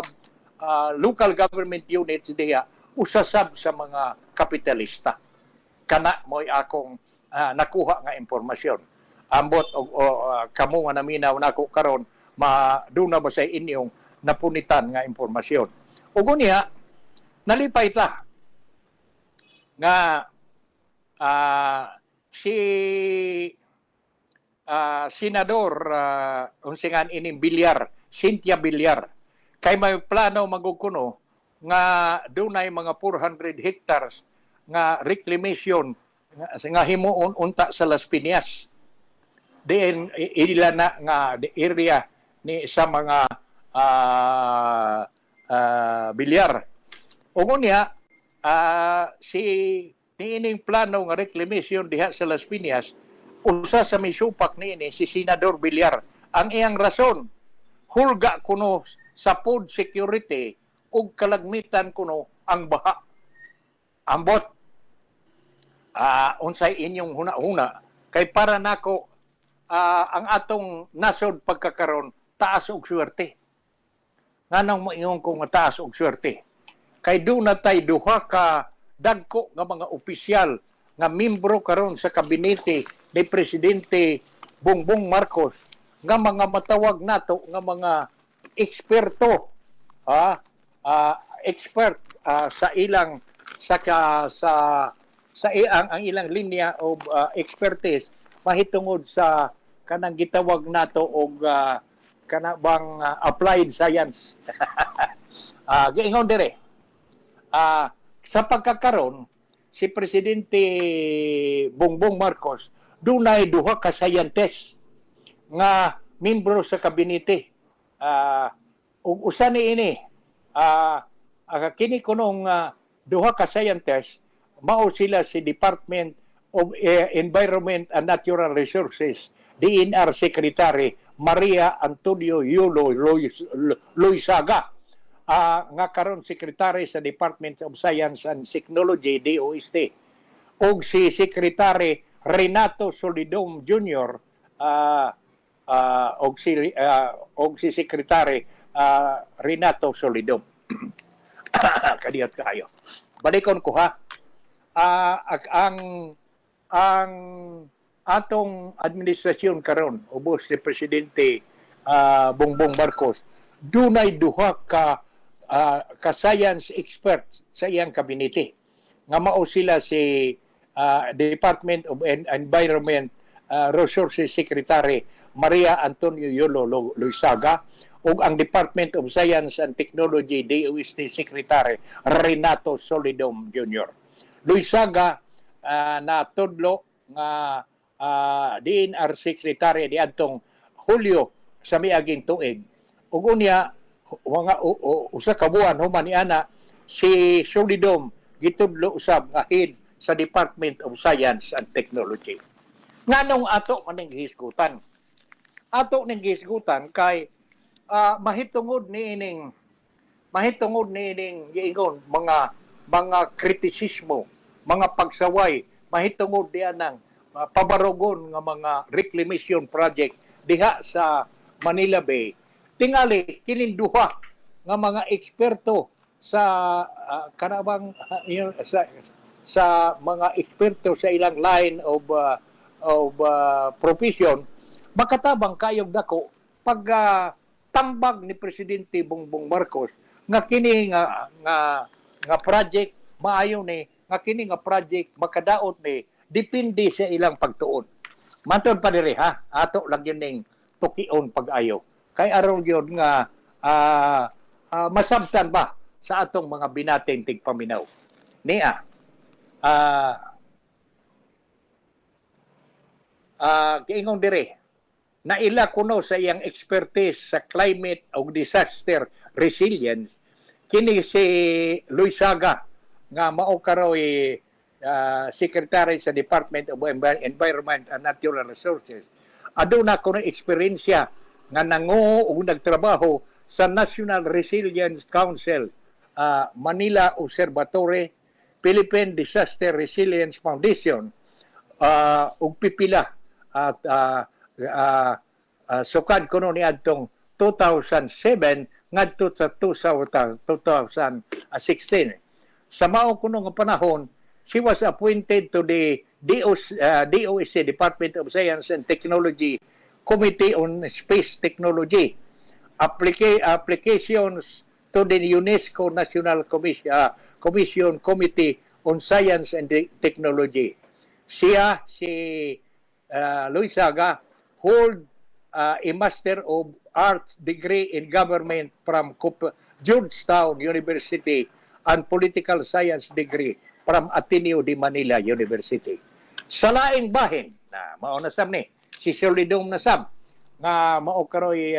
local government units diha usasab sa mga kapitalista. Kana mo'y akong nakuha nga impormasyon. Ambot o kamo nga naminaw nako karon doon na ba sa inyong napunitan nga impormasyon. Ug unya nalipay ta nga si Senador unsingan ining Villar, Cynthia Villar, kay may plano magkukuno nga dunay mga 400 hectares nga reclamation nga himuon unta sa Las Piñas. Diin ila na nga the area ni sa mga Villar. Ug unya si niining plano nga reclamation diha sa Las Piñas, usa sa misupak niini si Senador Villar. Ang iyang rason, hulga kuno sa food security ug kalagmitan kuno ang baha. Ambot, unsay inyong huna-huna, kay para nako ang atong nasod pagkakaron, taas og swerte. Nganong moingon ko nga taas og swerte? Kay doon na tay duha ka dagko nga mga opisyal nga membro karon sa kabinete ni Presidente Bongbong Marcos nga mga matawag nato nga mga eksperto, expert sa ilang ang ilang linya of expertise mahitungod sa kanang gitawag nato og kanabang applied science. Giingon dire. Sa pagkakaron si Presidente Bongbong Marcos dunay duha ka scientist nga membro sa kabinete. Ug usa niini kini kunong duha ka scientist mao sila si Department of Environment and Natural Resources, DNR Secretary Maria Antonio Yulo Loizaga, nga karon Secretary sa Department of Science and Technology, DOST, ug si Secretary Renato Solidum Jr., ug si Secretary Renato Solidum. Kadiyot kayo. Balikon ko ha. Ang atong administrasyon karon ubos ni Presidente Bongbong Marcos, dunay duha ka science experts sa iyang kabinete nga mao sila si Department of Environment Resources Secretary Maria Antonio Yulo Loizaga ug ang Department of Science and Technology DOST Secretary Renato Solidum Jr. Loizaga na tudlo nga DNR Secretary di adtong Hulyo sa miaging tuig. Ug unya usa ka buwan human niana si Solidum gitudlo usab nga head sa Department of Science and Technology. Nganong ato maning hisgutan? Ato ning hisgutan kay mahitungod niining giingon mga kritisismo, mga pagsaway, mahitungod diyan ng pabarogon nga mga reclamation project diha sa Manila Bay. Tingali kininduha nga mga eksperto sa kanabang sa mga eksperto sa ilang line of profession, makatabang kayog dako pag tambag ni Presidente Bongbong Marcos nga kini nga project maayo ni nga kini nga project makadaot ni depende sa ilang pagtuon. Matod pa diri ha, ato lang yun ning tukion pag-ayo. Kay aron yun nga masabtan ba sa atong mga binating tigpaminaw. Niya, kiingon dire, naila kuno sa iyang expertise sa climate o disaster resilience, kini si Loizaga nga mao karoy Secretary sa Department of Environment and Natural Resources. Aduna kuno eksperyensya nga nanguho ug nagtrabaho sa National Resilience Council, Manila Observatory, Philippine Disaster Resilience Foundation, ug pipila at sukad kuno ni adtong 2007 ngadto sa 2016. Sa mao kuno nga panahon, she was appointed to the DOST, Department of Science and Technology Committee on Space Technology, applications to the UNESCO National Commission Committee on Science and Technology. Siya, si Luisaga, hold a Master of Arts degree in Government from Georgetown University and Political Science degree from Ateneo de Manila University. Sa laing bahin, na mauna sab ni, si Solidong Nasab, nga mao karoy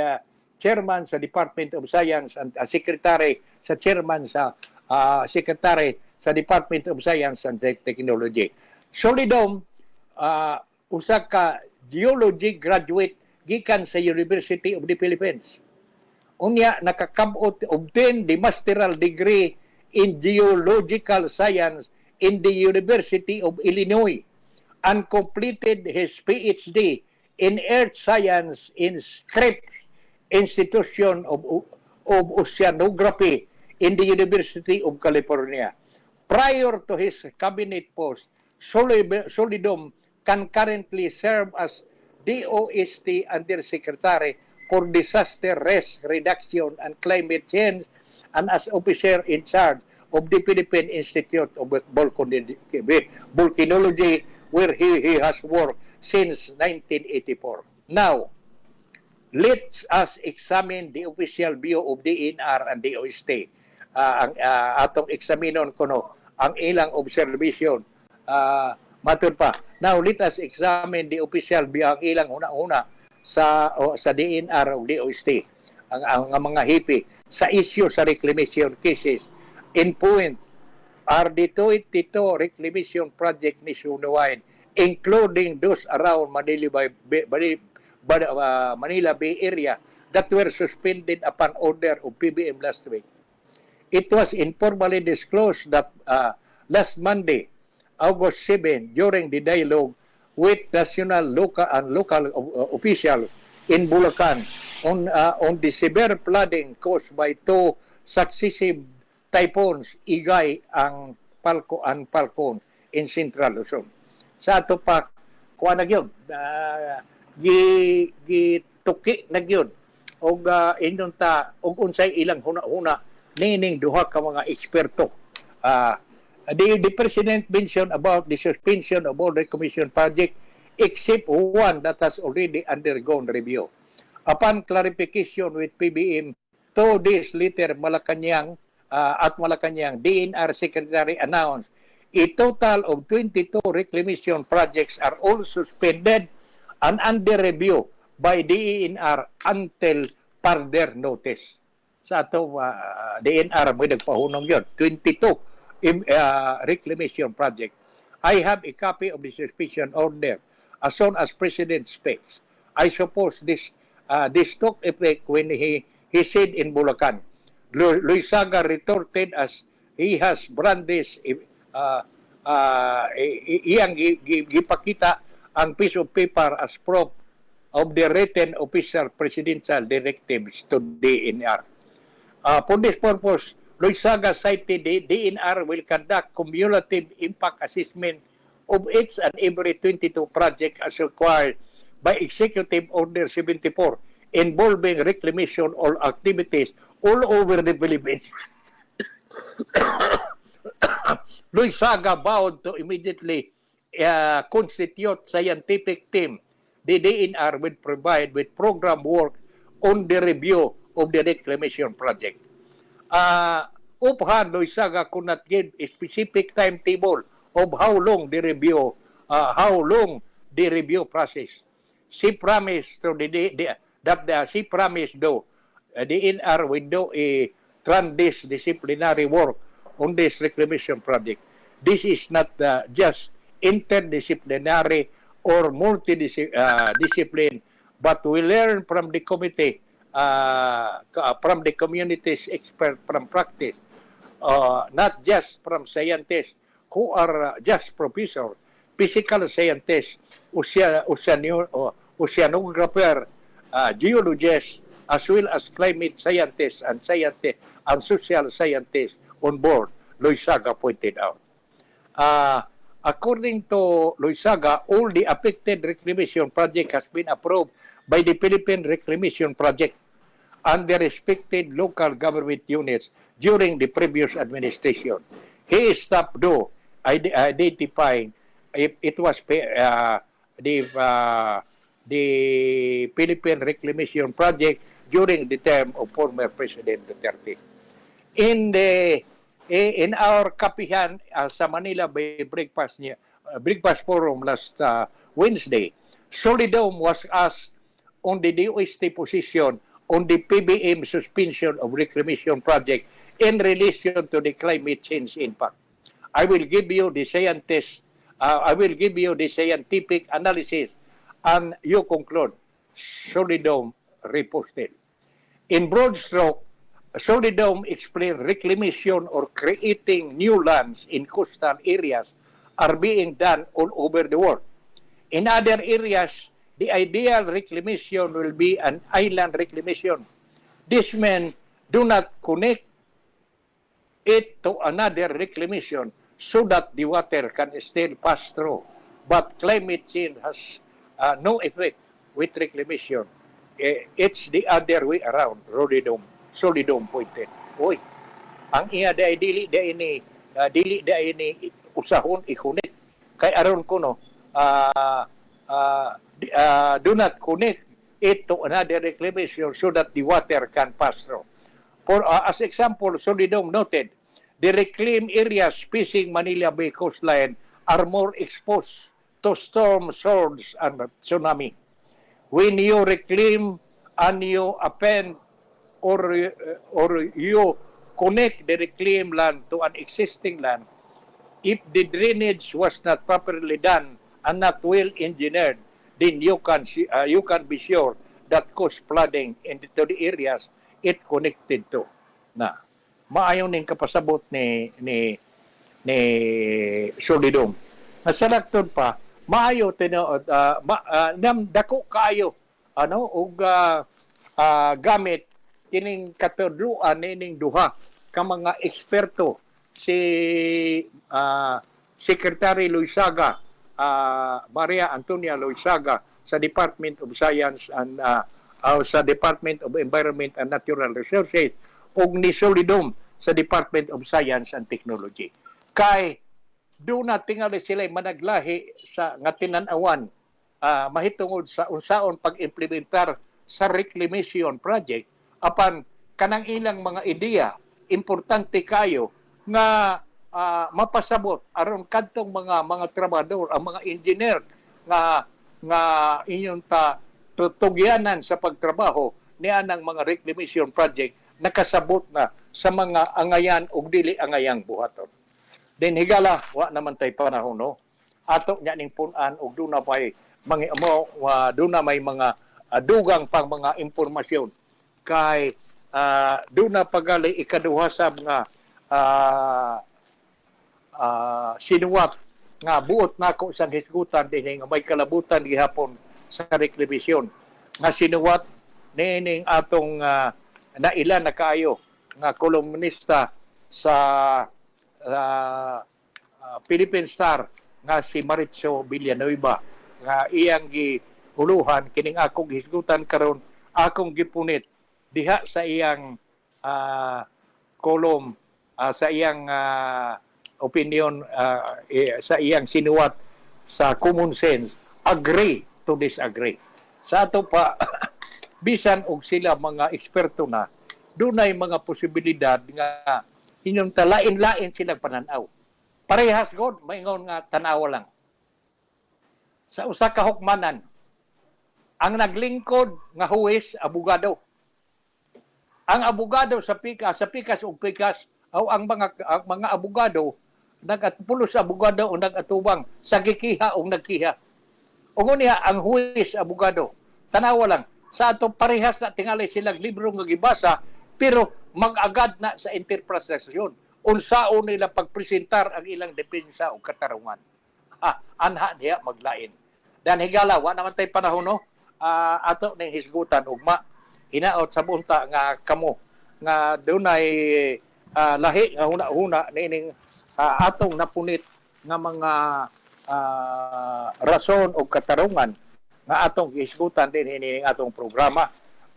chairman sa Department of Science and secretary sa chairman sa secretary sa Department of Science and Technology. Solidong usa ka geology graduate gikan sa University of the Philippines. Unya nakakabot obtain the masteral degree in geological science in the University of Illinois and completed his PhD in earth science in Scripps Institution of Oceanography in the University of California. Prior to his cabinet post, Solidum concurrently served as DOST Undersecretary for Disaster Risk Reduction and Climate Change and as officer in charge of the Philippine Institute of Volcanology, where he has worked since 1984. Now, let us examine the official view of DNR and DOST. Atong examinon kuno ang ilang observation. Matud pa. Now, let us examine the official view ang ilang una-una sa DNR o DOST. Ang mga hipi sa issue sa reclamation cases. In point, are the 22 reclamation project nationwide, including those around Manila Bay area that were suspended upon order of PBM last week. It was informally disclosed that last Monday, August 7, during the dialogue with national, local officials in Bulacan on the severe flooding caused by two successive typhoons, Igay ang Falcon in Central Luzon. Sa ato pa, kuha na yun, gituki na yun, o inyong o unsay ilang huna-huna, nining duha ka mga eksperto. The President mentioned about the suspension of all reclamation project except one that has already undergone review. Upon clarification with PBM, 2 days later, Malacanang, DNR Secretary announced a total of 22 reclamation projects are all suspended and under review by DNR until further notice. Sa ato, DNR may nagpahunong yun, 22 reclamation project. I have a copy of the suspension order as soon as President speaks. I suppose this took effect when he said in Bulacan. Luisaga retorted as he has brandished iyang gipakita ang piece of paper as proof of the written official presidential directives to DNR. For this purpose, Luisaga cited the DNR will conduct cumulative impact assessment of each and every 22 projects as required by Executive Order 74 involving reclamation or activities all over the Philippines. Luisaga vowed to immediately constitute scientific team. The DNR will provide with program work on the review of the reclamation project. Uphan, Luisaga could not give a specific timetable of how long the review process. She promised to she promised though DNR will do a transdisciplinary work on this reclamation project. This is not just interdisciplinary or multidiscipline, but we learn from the committee, from the community's expert from practice, not just from scientists who are just professors, physical scientists, oceanographer, geologists, as well as climate scientists and social scientists on board, Luisaga pointed out. According to Luisaga, all the affected reclamation project has been approved by the Philippine Reclamation Project. and the respected local government units during the previous administration. He stopped though identifying if it was the Philippine Reclamation Project during the term of former President Duterte. In our kapihan sa Manila by breakfast forum last Wednesday, Solidum was asked on the DOST position on the PBM suspension of reclamation project in relation to the climate change impact. I will give you the scientific analysis and you conclude. Solidum reposted. In broad stroke, Solidum explained reclamation or creating new lands in coastal areas are being done all over the world. In other areas, the ideal reclamation will be an island reclamation. This means do not connect it to another reclamation so that the water can still pass through. But climate change has no effect with reclamation. It's the other way around, Solidum pointed. Oy, ang iya dili ini usahon i-connect. Kay aron ko no, do not connect it to another reclamation so that the water can pass through. For as example, Solidum noted, the reclaimed areas facing Manila Bay coastline are more exposed to storm surge and tsunami. When you reclaim and you append or you connect the reclaimed land to an existing land, if the drainage was not properly done and not well engineered, then you can be sure that cause flooding into the areas it connected to. Na maayon ning kapasabot ni Solidum. Nasalagtod pa maayo tino dako kayo og gamit kining katudluan nining duha ka mga eksperto si Secretary Loizaga, Maria Antonia Loizaga sa Department of Science and sa Department of Environment and Natural Resources ug ni Solidum sa Department of Science and Technology. Kay do na tingali sila managlahi sa nga tinan-awan mahitungod sa unsaon pag-implementar sa reclamation project apan kanang ilang mga ideya importante kayo nga mapasabot aron kadtong mga trabador ang mga engineer nga inyong tutugyanan sa pagtrabaho niya ng mga reclamation project nakasabot na sa mga angayan ug dili angayang buhaton. Then higala wa naman tay panahon no. Ato nya ning pun-an ug duna may mga dugang pang mga impormasyon kay duna pagali ikaduha sab nga sinuwat nga buot nako sa hisgutan dinhi nga may kalabutan gihapon sa reclamation nga sinuwat nining atong nailan na kaayo nga kolumnista sa Philippine Star nga si Maritzo Villanueva nga iyang gihuluhan kining akong hisgutan karon akong gipunit diha sa iyang kolum sa iyang opinion sa iyang sinuwat sa common sense agree to disagree sa ato pa bisan og sila mga eksperto na dunay mga posibilidad nga inyong talain-lain silang pananaw. Parehas god maingon nga tanaw lang. Sa usa ka hukmanan ang naglingkod nga huwes abogado. Ang abogado sa pikas ug pikas o ang mga abogado nagatupulos abogado o nagatubang sa gikiha o nagkiha. Ug niya ang huwes abogado. Tanaw lang sa ato parehas na tingali silang libro nga gibasa pero mag-agad na sa interpretasyon unsaon nila pagpresentar ang ilang depensa o katarungan. Anha diha maglain. Dan higala wa naman tay panahon no ato ning hisgutan ugma hinaot sa bunta nga kamo nga dunay lahi nga huna-huna nining atong napunit nga mga rason o katarungan nga atong hisgutan din hining atong programa.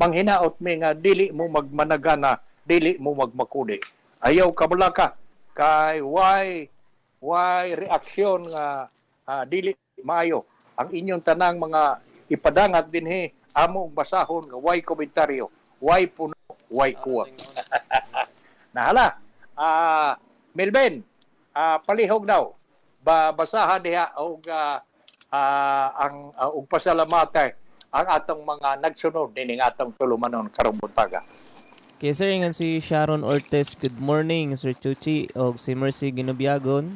manghinaot mi nga dili mo magmanagana, dili mo magmakuli. Ayaw ka ka kay why reaksyon nga dili maayo ang inyong tanang mga ipadangat dinhi amo basahon nga why komentaryo, why puno, why kuwang. Nahala. Melvin, palihog daw. Basahan diha og ang og pasalamatan ang atong mga nagsunod dining atong tulumanon karong buntaga. Okay, sir, ingan si Sharon Ortiz. Good morning, Sir Chuchi. Og si Mercy Ginobiagon.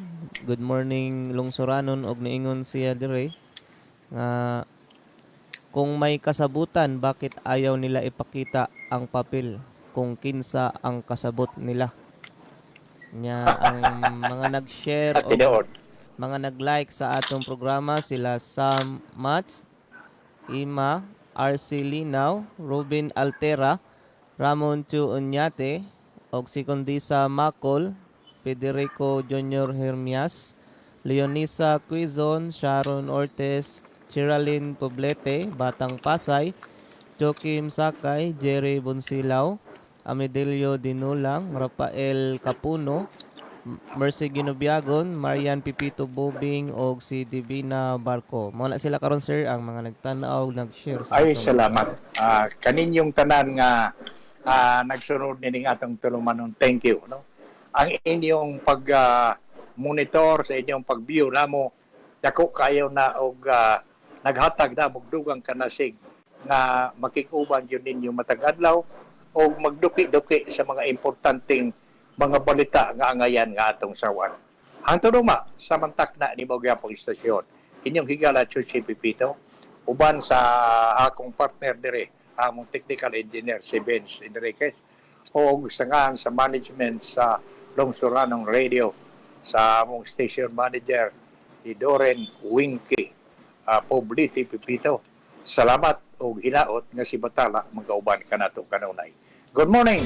Good morning, Lungsoranon. Og niingon siya dire. Kung may kasabutan, bakit ayaw nila ipakita ang papel kung kinsa ang kasabot nila? Nya ang mga nag-share At tinuod. mga nag-like sa atong programa sila Sam Mats, Ima, RC Linaw, Robin Altera, Ramon Chu Unyate, og si Condisa Macol, Federico Junior Hermias, Leonisa Quizon, Sharon Ortiz, Chiralyn Poblete, Batang Pasay, Joaquim Sakay, Jerry Bonsilao, Amedelio Dinulang, Rafael Capuno, Mercy Ginobiagon, Marian Pipito Bobing, og si Divina Barco. Mga na sila karon sir ang mga nagtanaw, nag-share sa Ay atong- salamat. Kaninyong tanan nga nagsunod nining atong tulumanon. Thank you, no. Ang inyong pag monitor sa inyong pag-view namo dako kayo na og naghatag na mugdugang kanasig nga makikuban yun ninyo matag adlaw o magduki-duki sa mga importanteng mga balita nga angayan nga atong sawan. Ang tuluma sa mantak na ni Magyapong Istasyon, inyong higala Chuchi Pipito, uban sa akong partner dire, among technical engineer si Benz Enriquez, o sangahan sa management sa Longsoranong Radio, sa among station manager, si Doren Winky, Pobliti Pipito. Salamat o hinaot nga si Batala magkauban ka na ito kanunay. Good morning!